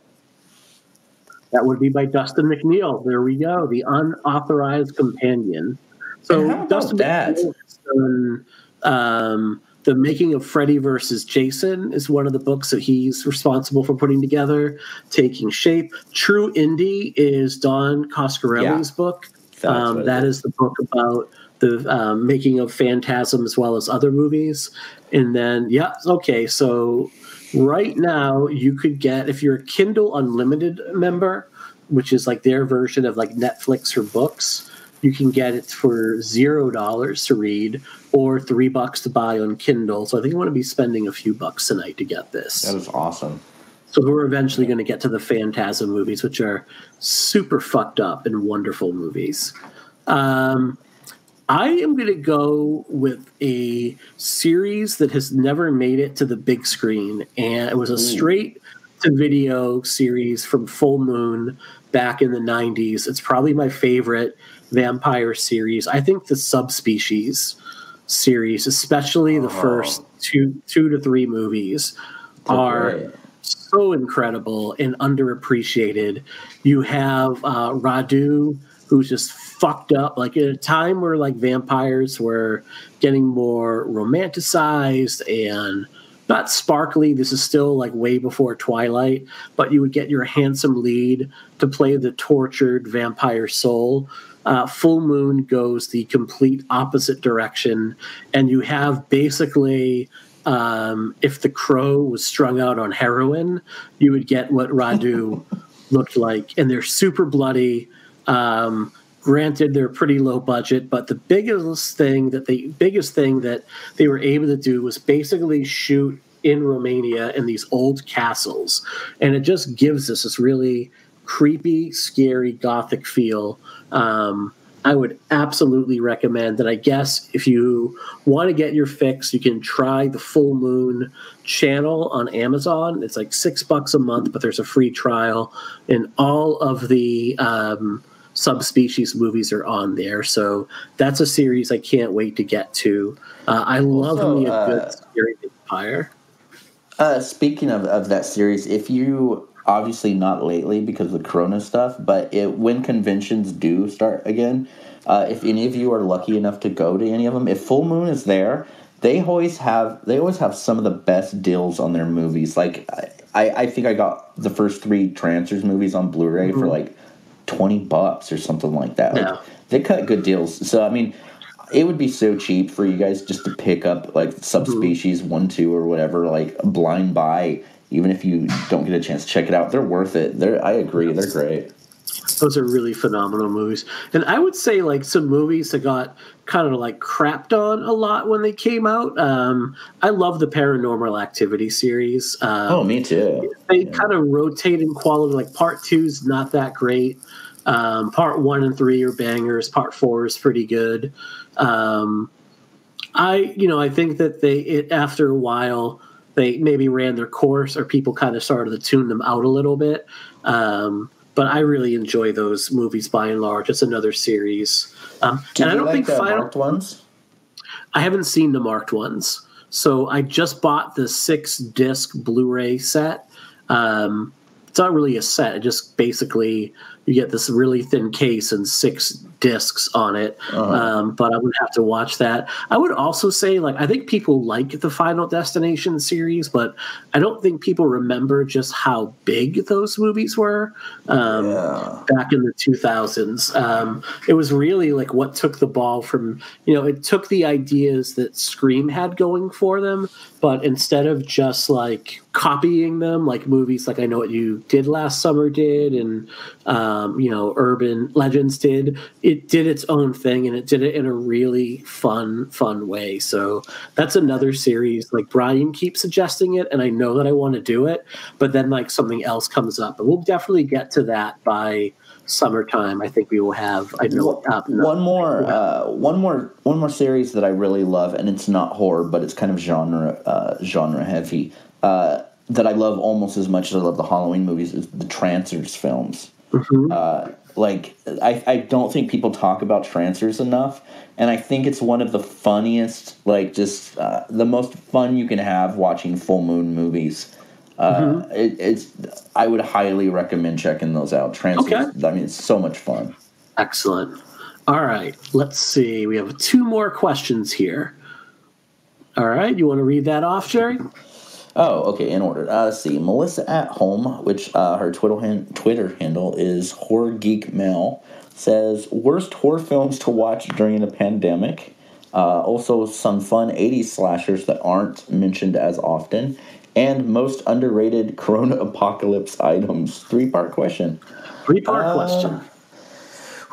That would be by Dustin McNeil. There we go. The Unauthorized Companion. So Dustin McNeil The Making of Freddy versus Jason is one of the books that he's responsible for putting together, Taking Shape. True Indie is Don Coscarelli's book. That is the book about the making of Phantasm as well as other movies. And then, so right now you could get, if you're a Kindle Unlimited member, which is their version of Netflix for books, you can get it for $0 to read or $3 to buy on Kindle. So I think I'm going to be spending a few bucks tonight to get this. That is awesome. So we're eventually going to get to the Phantasm movies, which are super fucked up and wonderful movies. I am going to go with a series that has never made it to the big screen. And it was a straight-to-video series from Full Moon back in the 90s. It's probably my favorite vampire series. I think the Subspecies series, especially the first two to three movies, are so incredible and underappreciated. You have Radu, who's just fucked up, at a time where vampires were getting more romanticized and not sparkly. This is still way before Twilight, but you would get your handsome lead to play the tortured vampire soul. Full Moon goes the complete opposite direction, and you have basically, if the Crow was strung out on heroin, you would get what Radu looked like, and they're super bloody. Granted, they're pretty low budget, but the biggest thing that they were able to do was basically shoot in Romania in these old castles, and it just gives us this really creepy, scary, gothic feel. I would absolutely recommend that. I guess if you want to get your fix, you can try the Full Moon channel on Amazon. It's like $6 a month, but there's a free trial, and all of the subspecies movies are on there. So that's a series I can't wait to get to. I love me a good scary vampire. Speaking of that series, if you obviously not lately because of the Corona stuff, but when conventions do start again, if any of you are lucky enough to go to any of them, if Full Moon is there, they always have some of the best deals on their movies. Like I think I got the first 3 Trancers movies on Blu-ray for like $20 or something like that. Like, they cut good deals. So I mean, it would be so cheap for you guys just to pick up like Subspecies 1, 2, or whatever, like blind buy. Even if you don't get a chance to check it out, they're worth it. I agree, they're great. Those are really phenomenal movies. And I would say like some movies that got kind of like crapped on a lot when they came out. I love the Paranormal Activity series. Me too. They kind of rotate in quality. Like Part 2 is not that great. Part 1 and 3 are bangers. Part 4 is pretty good. I think that after a while they maybe ran their course, or people kind of started to tune them out a little bit. But I really enjoy those movies by and large. It's another series. Do you I don't like think the marked ones? I haven't seen the marked ones. So I just bought the 6-disc Blu-ray set. It's not really a set. It just basically you get this really thin case and 6 discs on it. But I would have to watch that. I would also say, like, I think people like the Final Destination series, but I don't think people remember just how big those movies were back in the 2000s. It was really like what took the ball from, it took the ideas that Scream had going for them, but instead of just like copying them, like movies like I Know What You Did Last Summer did, and Urban Legends did, it did its own thing, and it did it in a really fun way. So that's another series. Like Brian keeps suggesting it, and I know that I want to do it, but then like something else comes up, and we'll definitely get to that by summertime. I think we will have. One more series that I really love, and it's not horror, but it's kind of genre heavy. That I love almost as much as I love the Halloween movies is the Trancers films. I don't think people talk about Trancers enough, and I think it's one of the funniest, the most fun you can have watching Full Moon movies. I would highly recommend checking those out. Trancers, okay. I mean, it's so much fun. Excellent. All right, let's see. We have 2 more questions here. All right, you want to read that off, Jerry? Oh, okay, in order. Let's see. Melissa at Home, which her Twitter handle is Horror Geek Mel, says, worst horror films to watch during the pandemic. Also, some fun 80s slashers that aren't mentioned as often. And most underrated Corona apocalypse items. 3-part question. 3-part question.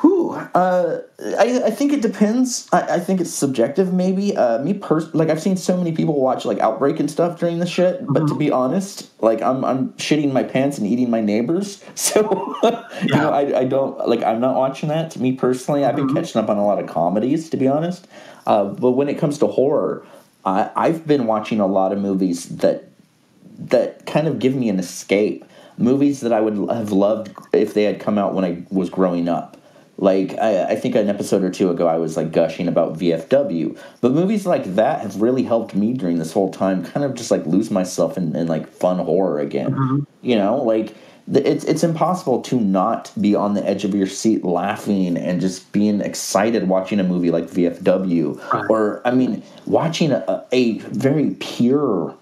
I think it depends. I think it's subjective, maybe. I've seen so many people watch like Outbreak and stuff during the shit, but to be honest, like I'm shitting my pants and eating my neighbors. So I don't like. I'm not watching that. Me personally, I've been catching up on a lot of comedies, to be honest. But when it comes to horror, I've been watching a lot of movies that kind of give me an escape. Movies that I would have loved if they had come out when I was growing up. Like, I think an episode or 2 ago I was, like, gushing about VFW. But movies like that have really helped me during this whole time kind of just, like, lose myself in like, fun horror again. It's impossible to not be on the edge of your seat laughing and just being excited watching a movie like VFW. Right. Or, I mean, watching a very pure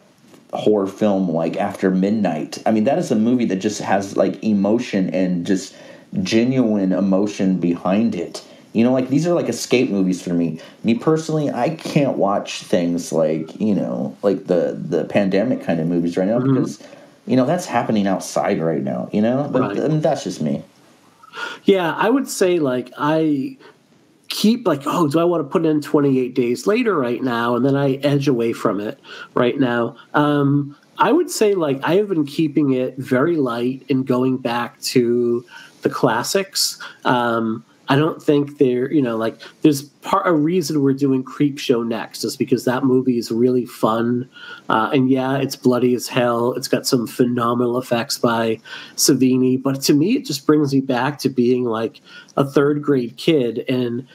horror film like After Midnight. I mean, that is a movie that just has, like, emotion and just genuine emotion behind it. These are like escape movies for me. Me personally, I can't watch things like the pandemic kind of movies right now because that's happening outside right now. But that's just me. Yeah, I would say like I keep like, oh, do I want to put in 28 Days Later right now? And then I edge away from it right now. I would say like I have been keeping it very light and going back to the classics. I don't think like there's a reason we're doing Creepshow next is because that movie is really fun. And yeah, it's bloody as hell. It's got some phenomenal effects by Savini. But to me, it just brings me back to being like a third grade kid and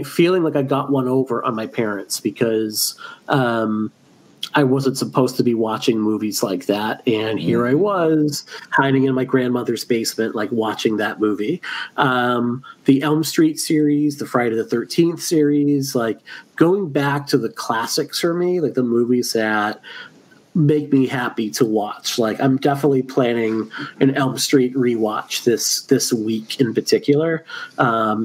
feeling like I got one over on my parents because I wasn't supposed to be watching movies like that. And here I was hiding in my grandmother's basement, like watching that movie. The Elm Street series, the Friday the 13th series, like going back to the classics for me, like the movies that make me happy to watch. Like I'm definitely planning an Elm Street rewatch this week in particular,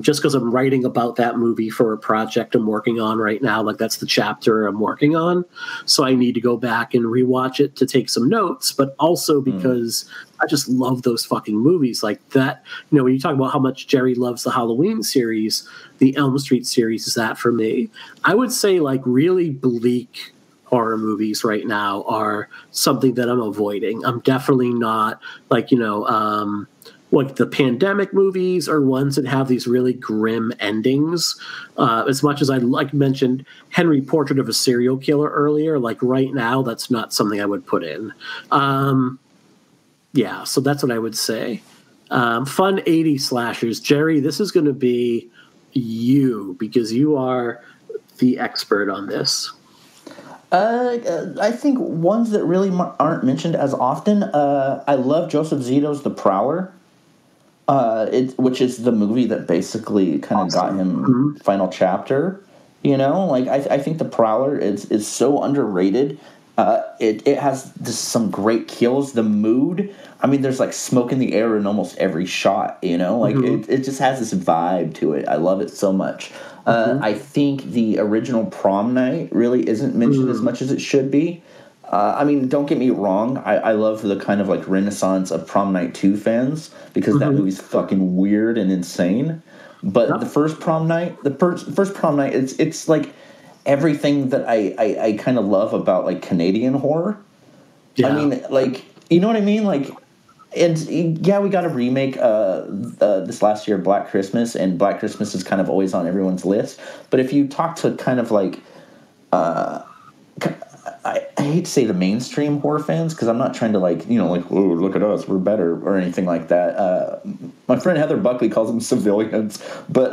just because I'm writing about that movie for a project I'm working on right now. Like that's the chapter I'm working on, so I need to go back and rewatch it to take some notes, but also because I just love those fucking movies like that. You know, when you talk about how much Jerry loves the Halloween series, the Elm Street series is that for me. I would say like really bleak horror movies right now are something that I'm avoiding. I'm definitely not like, like the pandemic movies are ones that have these really grim endings. As much as I like mentioned Henry Portrait of a Serial Killer earlier, like right now, that's not something I would put in. Yeah, so that's what I would say. Fun 80s slashers. Jerry, this is going to be you because you are the expert on this. I think ones that really aren't mentioned as often. I love Joseph Zito's The Prowler, which is the movie that basically kind of got him final chapter. You know, like I think The Prowler is so underrated. It has some great kills. The mood. I mean, there's like smoke in the air in almost every shot. You know, like it just has this vibe to it. I love it so much. I think the original Prom Night really isn't mentioned as much as it should be. I mean, don't get me wrong. I love the kind of like renaissance of Prom Night 2 fans because that movie's fucking weird and insane. But the first Prom Night, first Prom Night, it's like everything that I kind of love about like Canadian horror. Yeah. I mean, like, you know what I mean? Like, and yeah, we got a remake this last year, Black Christmas, and Black Christmas is kind of always on everyone's list. But if you talk to kind of like, I hate to say the mainstream horror fans because I'm not trying to like, like, oh, look at us, we're better or anything like that. My friend Heather Buckley calls them civilians, but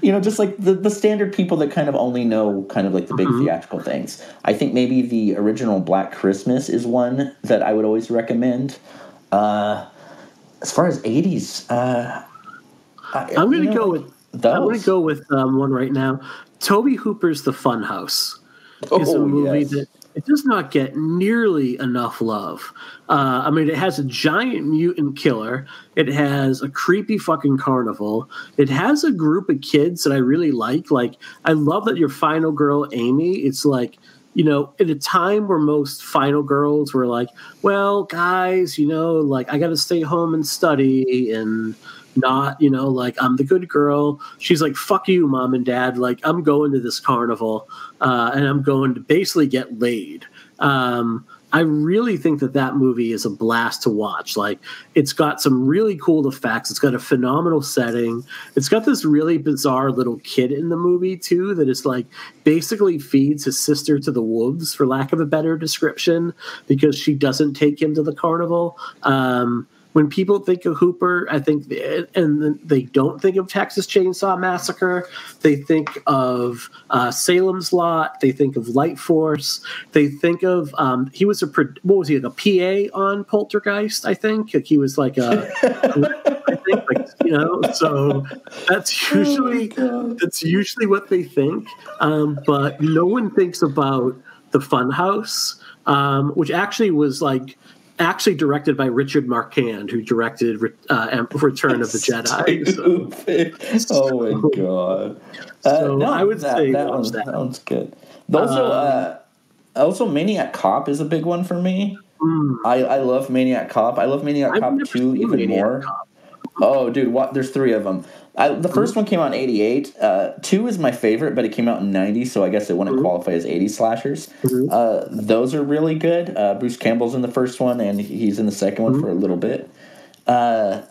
just like the standard people that kind of only know kind of like the big theatrical things. I think maybe the original Black Christmas is one that I would always recommend. As far as 80s, I'm going to go with those. I'm going to go with one right now. Tobe Hooper's The Funhouse is a movie that it does not get nearly enough love. I mean, it has a giant mutant killer. It has a creepy fucking carnival. It has a group of kids that I really like. Like, I love that your final girl, Amy, it's like, at a time where most final girls were like, well, guys, like I got to stay home and study and not, like I'm the good girl. She's like, fuck you, mom and dad. Like I'm going to this carnival and I'm going to basically get laid. I really think that movie is a blast to watch. Like, it's got some really cool effects. It's got a phenomenal setting. It's got this really bizarre little kid in the movie, too, that is, like, basically feeds his sister to the wolves, for lack of a better description, because she doesn't take him to the carnival. When people think of Hooper, I think, and they don't think of Texas Chainsaw Massacre, they think of Salem's Lot, they think of Light Force, they think of, he was like a PA on Poltergeist, I think. Like he was like a, I think, like, so that's usually what they think. But no one thinks about The Funhouse, which actually was directed by Richard Marquand, who directed Return of the Jedi. So. Oh my god! I would say that one's good. Also, Maniac Cop is a big one for me. I love Maniac Cop. I love Maniac Cop 2 even more. Oh, dude, there's 3 of them. The first one came out in 88. 2 is my favorite, but it came out in 90, so I guess it wouldn't qualify as 80 slashers. Those are really good. Bruce Campbell's in the first one, and he's in the second one for a little bit. I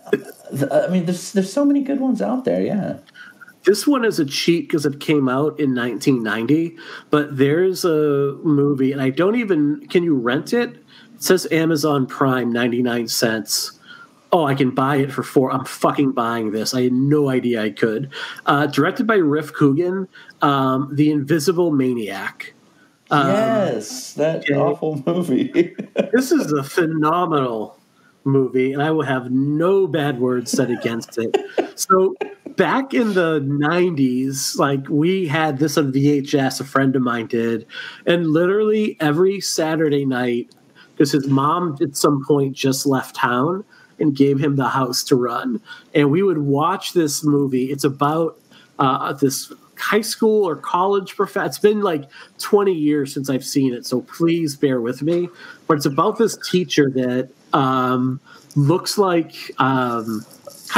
mean, there's so many good ones out there, yeah. This one is a cheat because it came out in 1990, but there's a movie, and I don't even... Can you rent it? It says Amazon Prime, 99 cents. Oh, I can buy it for $4. I'm fucking buying this. I had no idea I could. Directed by Riff Coogan, The Invisible Maniac. Yes, that awful movie. This is a phenomenal movie, and I will have no bad words said against it. So back in the 90s, like, we had this on VHS, a friend of mine did, and literally every Saturday night, because his mom at some point just left town and gave him the house to run, and we would watch this movie. It's about this high school or college professor. It's been like 20 years since I've seen it, so please bear with me. But it's about this teacher that looks like kind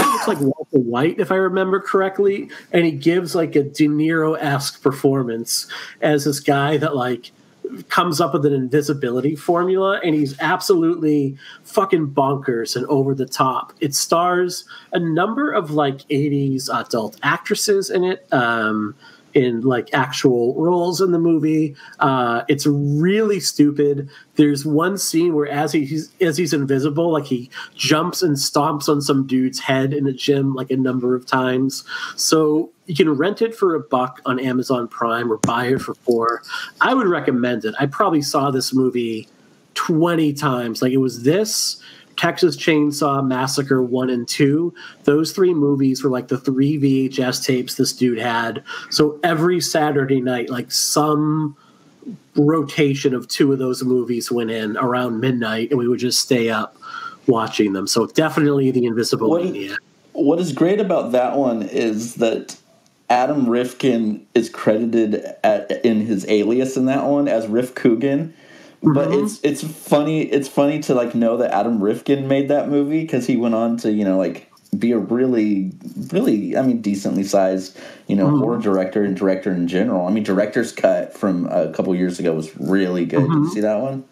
of looks like Walter White, if I remember correctly, and he gives like a De Niro-esque performance as this guy that like comes up with an invisibility formula, and he's absolutely fucking bonkers and over the top. It stars a number of like 80s adult actresses in it, in like actual roles in the movie. It's really stupid. There's one scene where as he's invisible, like he jumps and stomps on some dude's head in a gym like a number of times. So you can rent it for $1 on Amazon Prime or buy it for $4. I would recommend it. I probably saw this movie 20 times. Like, it was this, Texas Chainsaw Massacre 1 and 2. Those 3 movies were like the 3 VHS tapes this dude had. So every Saturday night, like some rotation of 2 of those movies went in around midnight, and we would just stay up watching them. So definitely The Invisible Maniac. What is great about that one is that Adam Rifkin is credited in his alias in that one as Riff Coogan. But it's funny. It's funny to like know that Adam Rifkin made that movie, because he went on to like be a really, really, I mean, decently sized horror director and director in general. I mean, Director's Cut from a couple years ago was really good. Did you see that one?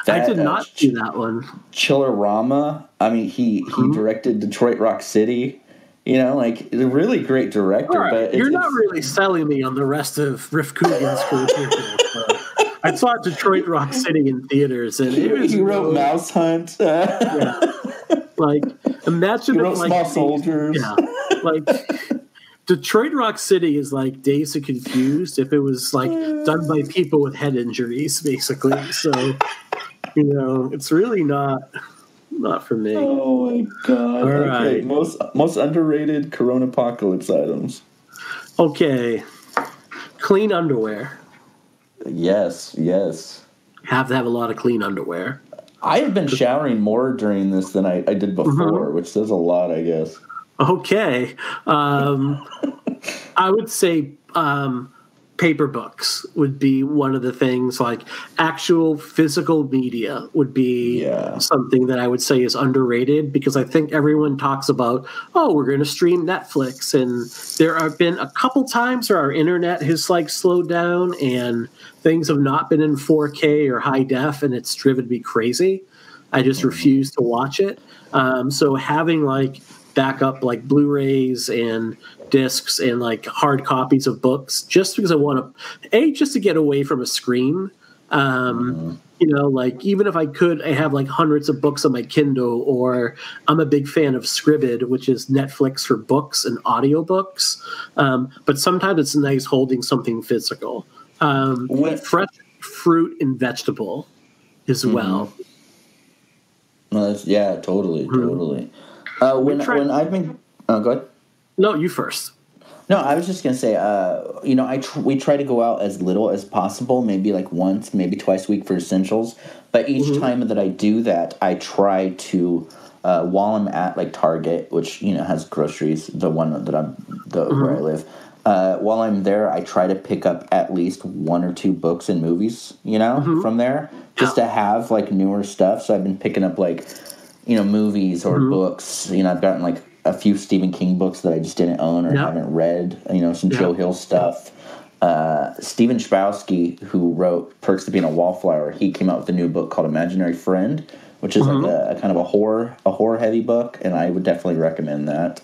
I did not see that one. Chillerama. I mean, he directed Detroit Rock City. Like, a really great director. Right. But you're not really selling me on the rest of Riff Coogan's career. I saw Detroit Rock City in theaters, and he wrote Mouse Hunt. Yeah. Like, imagine he wrote Small Soldiers. Yeah, like Detroit Rock City is like Dazed and Confused if it was like done by people with head injuries, basically. So, it's really not for me. Oh my god! All right, most underrated Corona Apocalypse items. Okay, clean underwear. Yes. Have to have a lot of clean underwear. I have been showering more during this than I did before, which says a lot, I guess. Okay. I would say paper books would be one of the things. Like, actual physical media would be something that I would say is underrated, because I think everyone talks about, we're going to stream Netflix, and there have been a couple times where our internet has like slowed down and things have not been in 4K or high def, and it's driven me crazy. I just refuse to watch it. So having like backup like Blu-rays and discs and like hard copies of books, just because I want to, just to get away from a screen. Like, even if I could, I have like hundreds of books on my Kindle, or I'm a big fan of Scribd, which is Netflix for books and audiobooks. But sometimes it's nice holding something physical. Fresh fruit and vegetable as well. Yeah, totally. When I've been... Oh, go ahead. No, you first. No, I was just going to say, we try to go out as little as possible, maybe like once, maybe twice a week for essentials. But each time that I do that, I try to, while I'm at like Target, which, has groceries, the one that where I live, while I'm there, I try to pick up at least 1 or 2 books and movies, from there, just to have like newer stuff. So I've been picking up like, movies or books. I've gotten like a few Stephen King books that I just didn't own or haven't read. Some Joe Hill stuff. Steven Chbosky, who wrote Perks to Being a Wallflower, he came out with a new book called Imaginary Friend, which is like a kind of a horror heavy book, and I would definitely recommend that.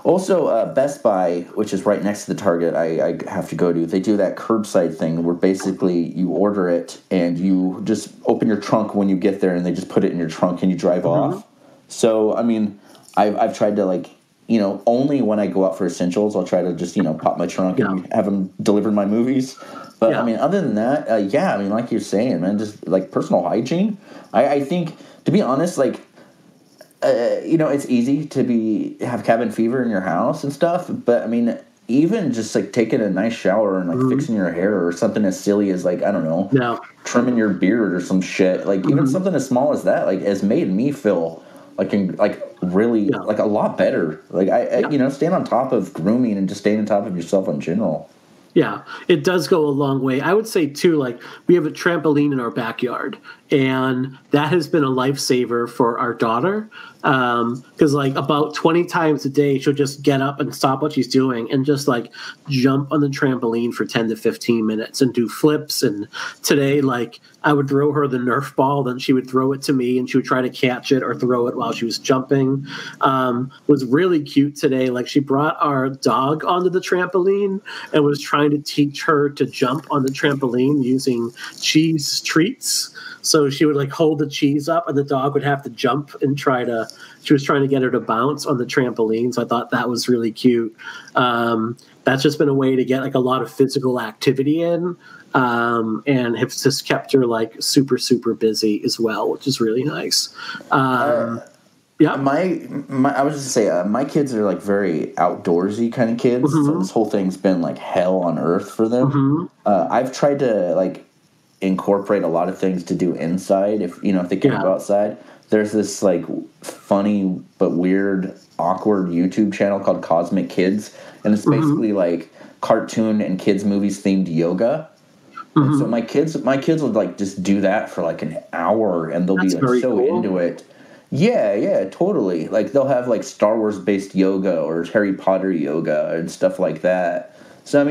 Also, Best Buy, which is right next to the Target I have to go to, they do that curbside thing where basically you order it and you just open your trunk when you get there and they just put it in your trunk and you drive off. So, I mean, I've tried to, only when I go out for essentials, I'll try to just, pop my trunk and have them deliver my movies. But, I mean, other than that, like you're saying, man, just, personal hygiene. I think, to be honest, it's easy to have cabin fever in your house and stuff, but I mean, even just taking a nice shower and fixing your hair or something as silly as I don't know, trimming your beard or some shit, even something as small as that, has made me feel really a lot better. Staying on top of grooming and just staying on top of yourself in general. Yeah, it does go a long way. I would say, too, we have a trampoline in our backyard, and that has been a lifesaver for our daughter because, about 20 times a day, she'll just get up and stop what she's doing and just, jump on the trampoline for 10 to 15 minutes and do flips. And today, I would throw her the Nerf ball, then she would throw it to me, and she would try to catch it or throw it while she was jumping. Was really cute today. She brought our dog onto the trampoline and was trying to teach her to jump on the trampoline using cheese treats. So she would hold the cheese up and the dog would have to jump and she was trying to get her to bounce on the trampoline. So I thought that was really cute. That's just been a way to get a lot of physical activity in. And have just kept her super, super busy as well, which is really nice. I was just say my kids are very outdoorsy kind of kids. So this whole thing's been hell on earth for them. I've tried to incorporate a lot of things to do inside if they can't go outside. There's this funny but weird awkward YouTube channel called Cosmic Kids, and it's basically cartoon and kids movies themed yoga. And so my kids would just do that for an hour and they'll be so cool. Into it. Yeah, totally. They'll have Star Wars based yoga or Harry Potter yoga and stuff like that. So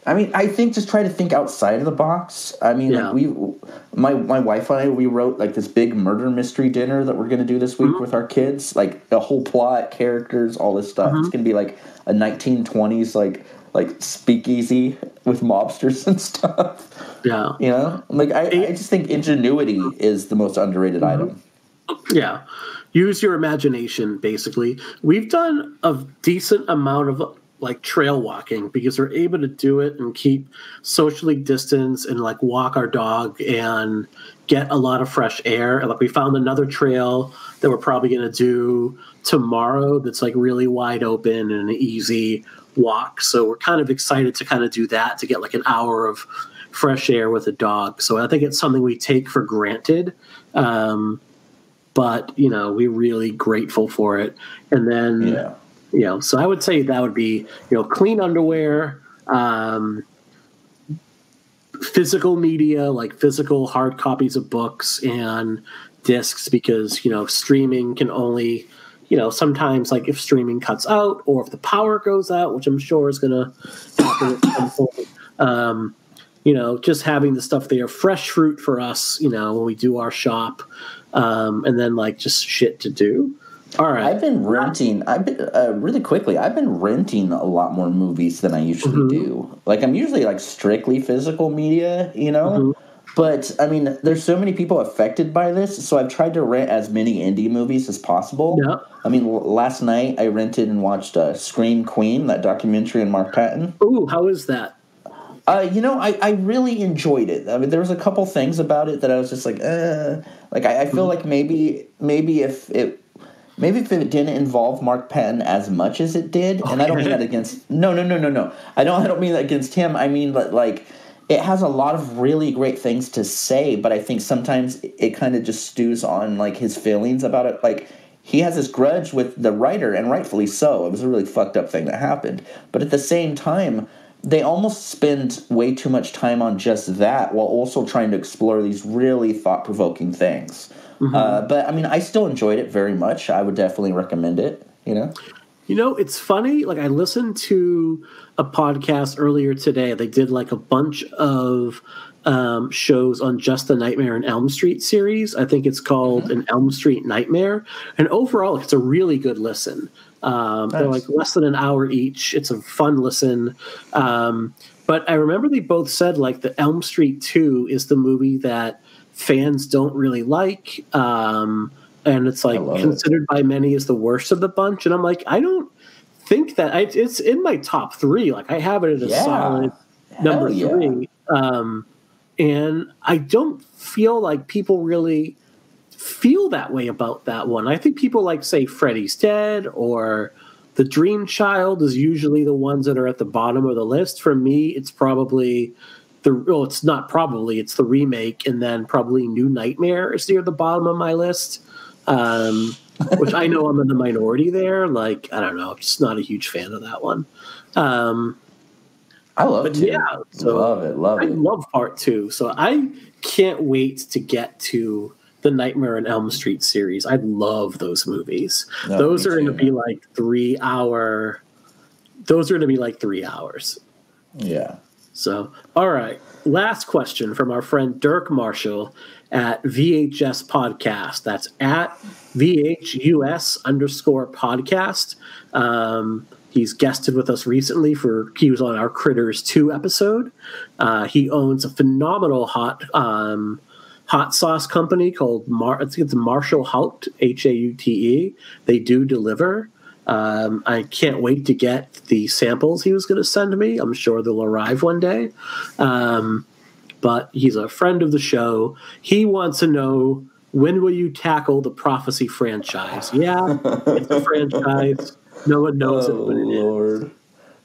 I think just try to think outside of the box. My wife and I, we wrote this big murder mystery dinner that we're going to do this week with our kids. The whole plot, characters, all this stuff. It's going to be a 1920s speakeasy with mobsters and stuff. Yeah. I just think ingenuity is the most underrated item. Yeah. Use your imagination, basically. We've done a decent amount of trail walking because we're able to do it and keep socially distanced and walk our dog and get a lot of fresh air. And we found another trail that we're probably going to do tomorrow that's really wide open and an easy walk. So we're kind of excited to kind of do that to get an hour of fresh air with a dog. So I think it's something we take for granted. But we're really grateful for it. And then, so I would say that would be, clean underwear, physical media, physical hard copies of books and discs, because, streaming can only, sometimes if streaming cuts out or if the power goes out, which I'm sure is going to happen at some point, just having the stuff there, fresh fruit for us, when we do our shop, and then just shit to do. All right. I've been renting really quickly. I've been renting a lot more movies than I usually do. I'm usually strictly physical media, But there's so many people affected by this, so I've tried to rent as many indie movies as possible. Yeah. Last night I rented and watched Scream Queen, that documentary on Mark Patton. Ooh, how is that? I really enjoyed it. There was a couple things about it that I was just I feel like maybe if it didn't involve Mark Patton as much as it did, and I don't mean that against no. I don't mean that against him. I mean it has a lot of really great things to say, but I think sometimes it kind of just stews on his feelings about it. He has this grudge with the writer, and rightfully so. It was a really fucked up thing that happened, but at the same time, they almost spend way too much time on just that while also trying to explore these really thought-provoking things. But, I mean, I still enjoyed it very much. I would definitely recommend it, you know? You know, it's funny. Like, I listened to a podcast earlier today. They did, like, a bunch of shows on just the Nightmare on Elm Street series. I think it's called An Elm Street Nightmare. And overall, it's a really good listen. Nice. They're like less than an hour each. It's a fun listen. But I remember they both said, like, the Elm Street 2 is the movie that fans don't really like. And it's, like, considered by many as the worst of the bunch. And I'm like, I don't think that. It's in my top 3. Like, I have it at a solid number 3. And I don't feel like people really feel that way about that one. I think people like, say, Freddy's Dead or The Dream Child is usually the ones that are at the bottom of the list. For me, it's probably it's the remake, and then probably New Nightmare is near the bottom of my list, which I know I'm in the minority there. Like, I don't know, I'm just not a huge fan of that one. I love it. Yeah, so love it. I love part 2. So I can't wait to get to the Nightmare on Elm Street series. I love those movies. No, those are going to be like 3 hour. Those are going to be like 3 hours. Yeah. So, all right. Last question from our friend Dirk Marshall at VHS Podcast. That's at VHUS_podcast. He's guested with us recently he was on our Critters 2 episode. He owns a phenomenal hot sauce company called I think it's Marshall Haute, Haute. They do deliver. I can't wait to get the samples he was going to send me. I'm sure they'll arrive one day. But he's a friend of the show. He wants to know, when will you tackle the Prophecy franchise? Yeah, it's a franchise. No one knows it, but it Lord. Is.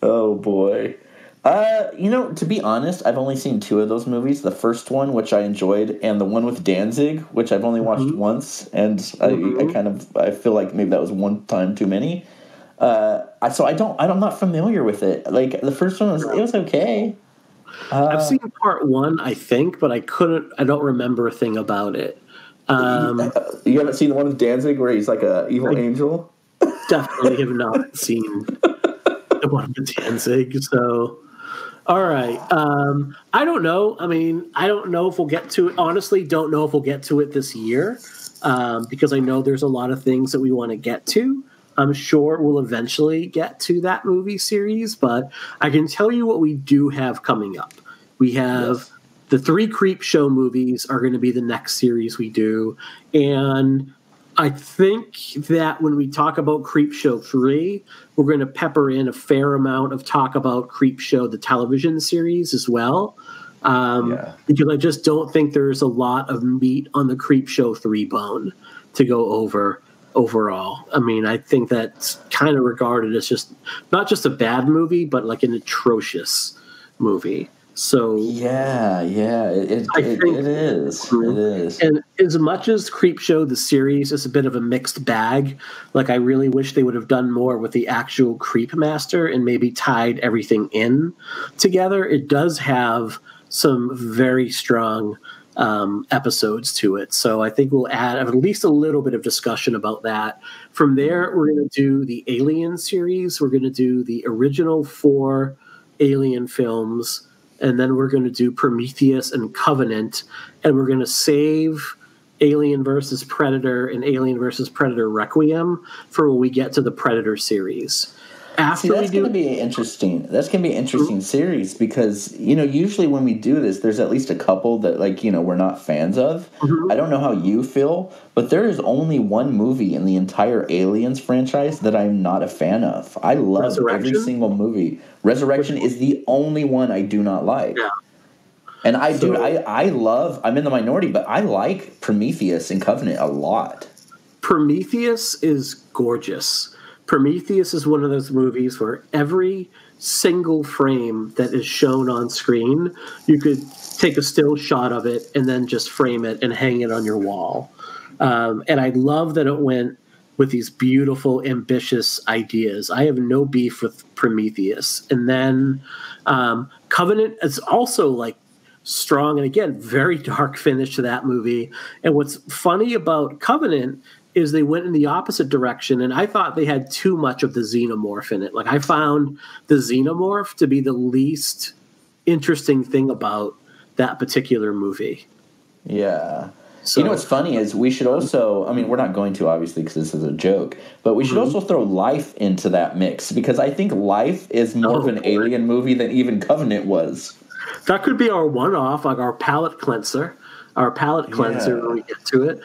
Oh, boy. To be honest, I've only seen 2 of those movies. The first one, which I enjoyed, and the one with Danzig, which I've only watched once. And I feel like maybe that was one time too many. So I'm not familiar with it. Like, the first one it was okay. I've seen part 1, I think, but I don't remember a thing about it. You haven't seen the one with Danzig where he's like a evil angel? Definitely have not seen the one with Danzig. So, all right. I don't know. I mean, I don't know if we'll get to it. Honestly, don't know if we'll get to it this year, because I know there's a lot of things that we want to get to. I'm sure we'll eventually get to that movie series, but I can tell you what we do have coming up. We have the 3 Creep Show movies are going to be the next series we do, and I think that when we talk about Creep Show 3, we're going to pepper in a fair amount of talk about Creep Show, the television series, as well. Because I just don't think there's a lot of meat on the Creep Show 3 bone to go over overall. I mean, I think that's kind of regarded as just not just a bad movie, but like an atrocious movie. So it is. It is. And as much as Creepshow the series is a bit of a mixed bag, like, I really wish they would have done more with the actual Creep Master and maybe tied everything in together. It does have some very strong episodes to it, so I think we'll add at least a little bit of discussion about that. From there, we're going to do the Alien series. We're going to do the original 4 Alien films. And then we're going to do Prometheus and Covenant, and we're going to save Alien vs. Predator and Alien vs. Predator Requiem for when we get to the Predator series. That's going to be interesting. That's going to be an interesting series because, usually when we do this, there's at least a couple that, we're not fans of. I don't know how you feel, but there is only one movie in the entire Aliens franchise that I'm not a fan of. I love every single movie. Resurrection is the only one I do not like. Yeah. And I'm in the minority, but I like Prometheus and Covenant a lot. Prometheus is gorgeous. Prometheus is one of those movies where every single frame that is shown on screen, you could take a still shot of it and then just frame it and hang it on your wall. And I love that it went with these beautiful, ambitious ideas. I have no beef with Prometheus. And then Covenant is also like strong, and again, very dark finish to that movie. And what's funny about Covenant is they went in the opposite direction, and I thought they had too much of the xenomorph in it. Like, I found the xenomorph to be the least interesting thing about that particular movie. Yeah. So, you know what's funny is we should also, I mean, we're not going to, obviously, because this is a joke, but we should also throw Life into that mix, because I think Life is more of an alien movie than even Covenant was. That could be our one-off, like our palate cleanser. When we get to it.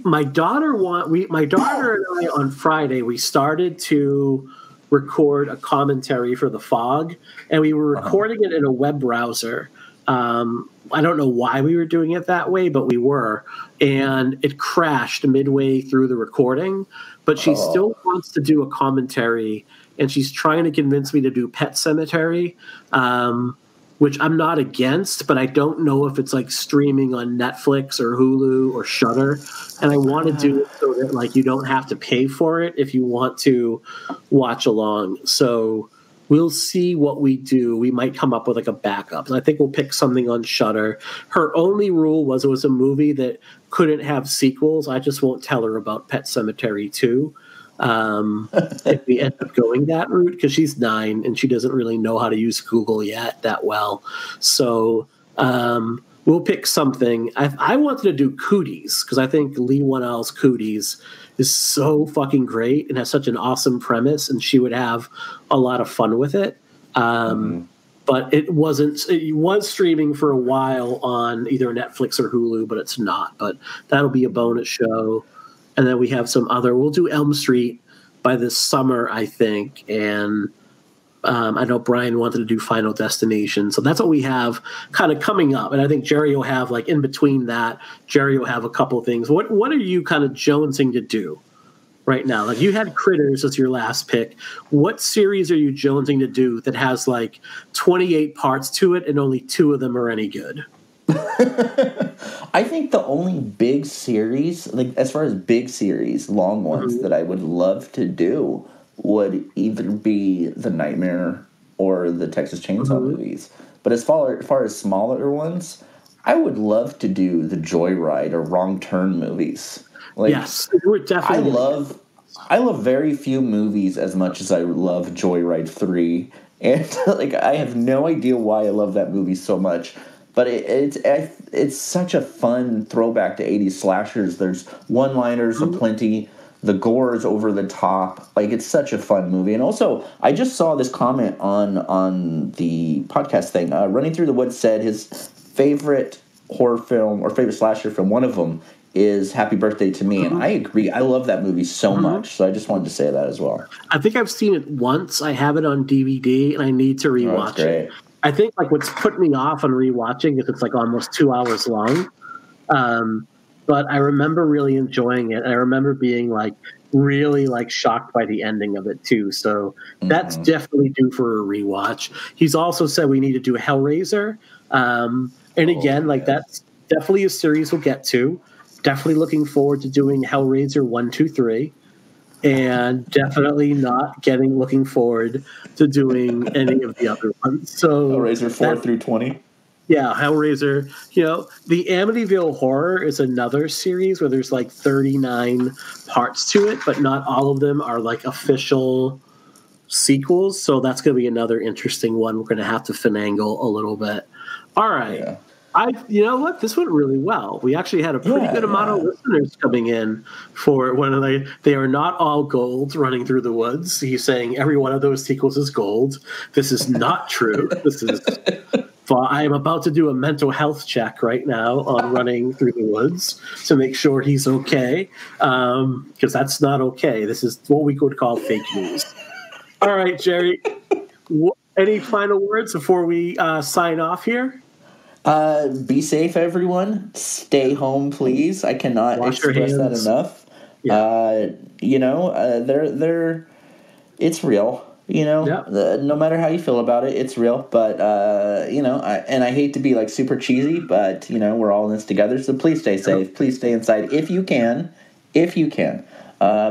My daughter and I on Friday, we started to record a commentary for The Fog, and we were recording it in a web browser. I don't know why we were doing it that way, but we were. And it crashed midway through the recording, but she still wants to do a commentary, and she's trying to convince me to do Pet Sematary, which I'm not against, but I don't know if it's like streaming on Netflix or Hulu or Shudder. And I want to do it so that like you don't have to pay for it if you want to watch along. So we'll see what we do. We might come up with like a backup. I think we'll pick something on Shudder. Her only rule was it was a movie that couldn't have sequels. I just won't tell her about Pet Sematary 2. If we end up going that route, because she's 9 and she doesn't really know how to use Google yet that well. So we'll pick something. I wanted to do Cooties because I think Lee Whannell's Cooties is so fucking great and has such an awesome premise, and she would have a lot of fun with it. But it wasn't. It was streaming for a while on either Netflix or Hulu, but it's not. But that'll be a bonus show. And then we have some other. We'll do Elm Street by this summer, I think. And I know Brian wanted to do Final Destination. So that's what we have kind of coming up. And I think Jerry will have, like, in between that, Jerry will have a couple of things. What are you kind of jonesing to do right now? Like, you had Critters as your last pick. What series are you jonesing to do that has, like, 28 parts to it and only 2 of them are any good? I think the only big series, like as far as big series, long ones that I would love to do would either be The Nightmare or the Texas Chainsaw movies. But as far as smaller ones, I would love to do the Joyride or Wrong Turn movies. Like, yes, we're definitely. I love very few movies as much as I love Joyride 3, and like I have no idea why I love that movie so much. But it's such a fun throwback to 80s slashers. There's one-liners aplenty. The gore is over the top. Like, it's such a fun movie. And also, I just saw this comment on the podcast thing. Running Through the Woods said his favorite horror film or favorite slasher film, one of them, is Happy Birthday to Me. And I agree. I love that movie so much. So I just wanted to say that as well. I think I've seen it once. I have it on DVD, and I need to rewatch it. I think like what's put me off on rewatching is it's like almost 2 hours long. But I remember really enjoying it. I remember being like really like shocked by the ending of it too. So that's definitely due for a rewatch. He's also said we need to do Hellraiser. And again, like that's definitely a series we'll get to. Definitely looking forward to doing Hellraiser 1, 2, 3. And definitely not looking forward to doing any of the other ones. So Hellraiser 4 through 20. Yeah, Hellraiser. You know, the Amityville Horror is another series where there's like 39 parts to it, but not all of them are like official sequels. So that's going to be another interesting one. We're going to have to finagle a little bit. All right. Yeah. You know what? This went really well. We actually had a pretty good amount of listeners coming in for one of they are not all gold Running Through the Woods. He's saying every one of those sequels is gold. This is not true. This is. I am about to do a mental health check right now on Running Through the Woods to make sure he's okay, because that's not okay. This is what we would call fake news. All right, Jerry. Any final words before we sign off here? Be safe, everyone. Stay home, please. I cannot express that enough. Yeah. It's real. You know, no matter how you feel about it, it's real. But I hate to be like super cheesy, but we're all in this together. So please stay safe. Please stay inside if you can.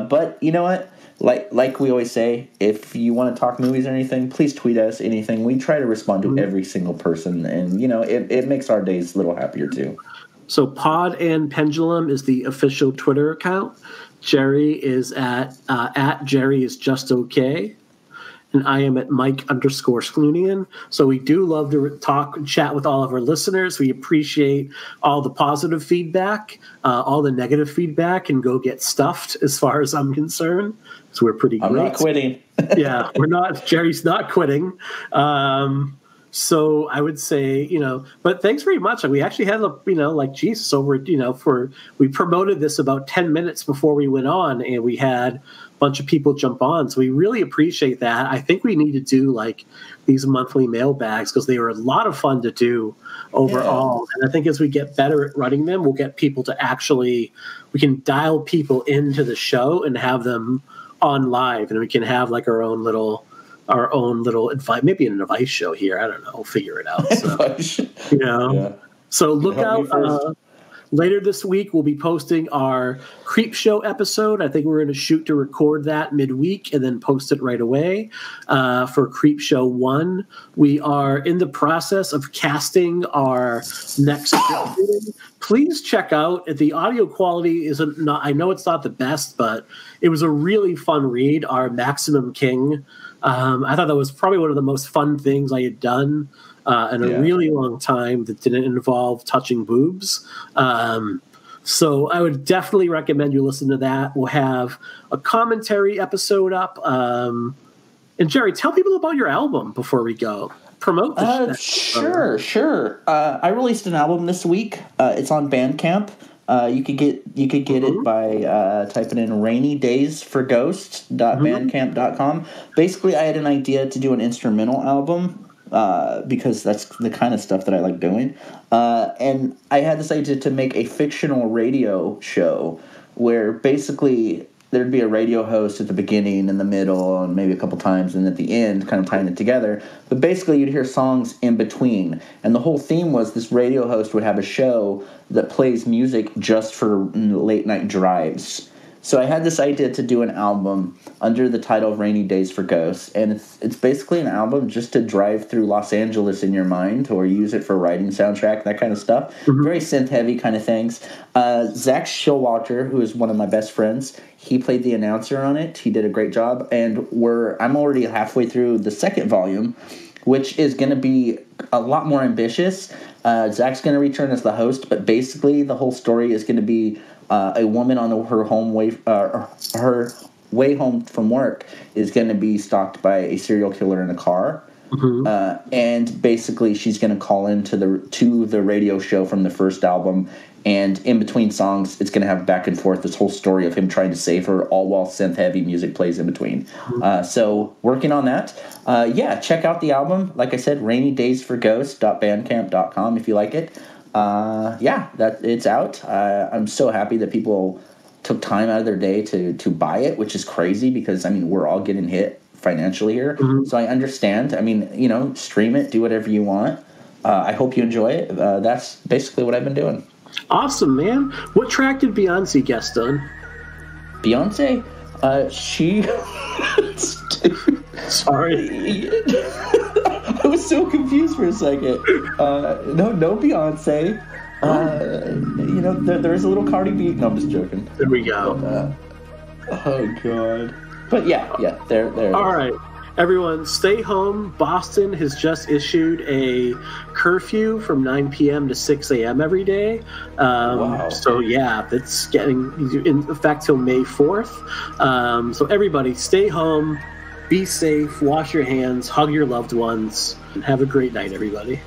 But you know what? Like we always say, if you want to talk movies or anything, please tweet us anything. We try to respond to every single person, and it makes our days a little happier too. So Pod and Pendulum is the official Twitter account. Jerry is at Jerry is just okay. And I am at Mike_Skloonian. So we do love to talk and chat with all of our listeners. We appreciate all the positive feedback. All the negative feedback can go get stuffed as far as I'm concerned. So we're pretty great. I'm not quitting. Yeah, we're not. Jerry's not quitting. So I would say, but thanks very much. We actually had, Jesus over, we promoted this about 10 minutes before we went on, and we had bunch of people jump on, so we really appreciate that. I think we need to do these monthly mailbags because they were a lot of fun to do overall. Yeah. And I think as we get better at running them, we'll get people to we can dial people into the show and have them on live, and we can have our own little advice, maybe an advice show here. I don't know. We'll figure it out. So, yeah. So look out. Later this week, we'll be posting our Creep Show episode. I think we're going to shoot to record that midweek and then post it right away for Creep Show 1. We are in the process of casting our next script. Please check out. The audio quality I know it's not the best, but it was a really fun read, our Maximum King. I thought that was probably one of the most fun things I had done in a really long time that didn't involve touching boobs. So I would definitely recommend you listen to that. We'll have a commentary episode up. And Jerry, tell people about your album before we go. Promote this. Sure. I released an album this week. It's on Bandcamp. You could get it by typing in rainydaysforghosts.bandcamp.com. Basically, I had an idea to do an instrumental album because that's the kind of stuff that I like doing. And I had this idea to make a fictional radio show where basically there'd be a radio host at the beginning, in the middle, and maybe a couple times, and at the end, kind of tying it together. But basically, you'd hear songs in between. And the whole theme was this radio host would have a show that plays music just for late-night drives. So I had this idea to do an album under the title of Rainy Days for Ghosts, and it's basically an album just to drive through Los Angeles in your mind, or use it for writing soundtrack, that kind of stuff. Very synth-heavy kind of things. Zach Showalter, who is one of my best friends, he played the announcer on it. He did a great job, and I'm already halfway through the second volume, which is going to be a lot more ambitious. Zach's going to return as the host, but basically the whole story is going to be a woman on her way home from work is going to be stalked by a serial killer in a car. And basically she's going to call into the radio show from the first album, and in between songs it's going to have back and forth this whole story of him trying to save her, all while synth heavy music plays in between. So working on that. Check out the album. Like I said, rainydaysforghosts.bandcamp.com if you like it. That it's out. I'm so happy that people took time out of their day to buy it, which is crazy because we're all getting hit financially here. So I understand. Stream it, do whatever you want. I hope you enjoy it. That's basically what I've been doing. Awesome, man. What track did Beyonce guest on? Beyonce? She... Sorry. I was so confused for a second. No Beyonce. There's a little Cardi B. No, I'm just joking. There we go. Oh, God. But yeah, there. All right. Everyone, stay home. Boston has just issued a curfew from 9 p.m. to 6 a.m. every day. Wow. So, yeah, that's getting in effect till May 4th. So, everybody, stay home. Be safe. Wash your hands. Hug your loved ones. And have a great night, everybody.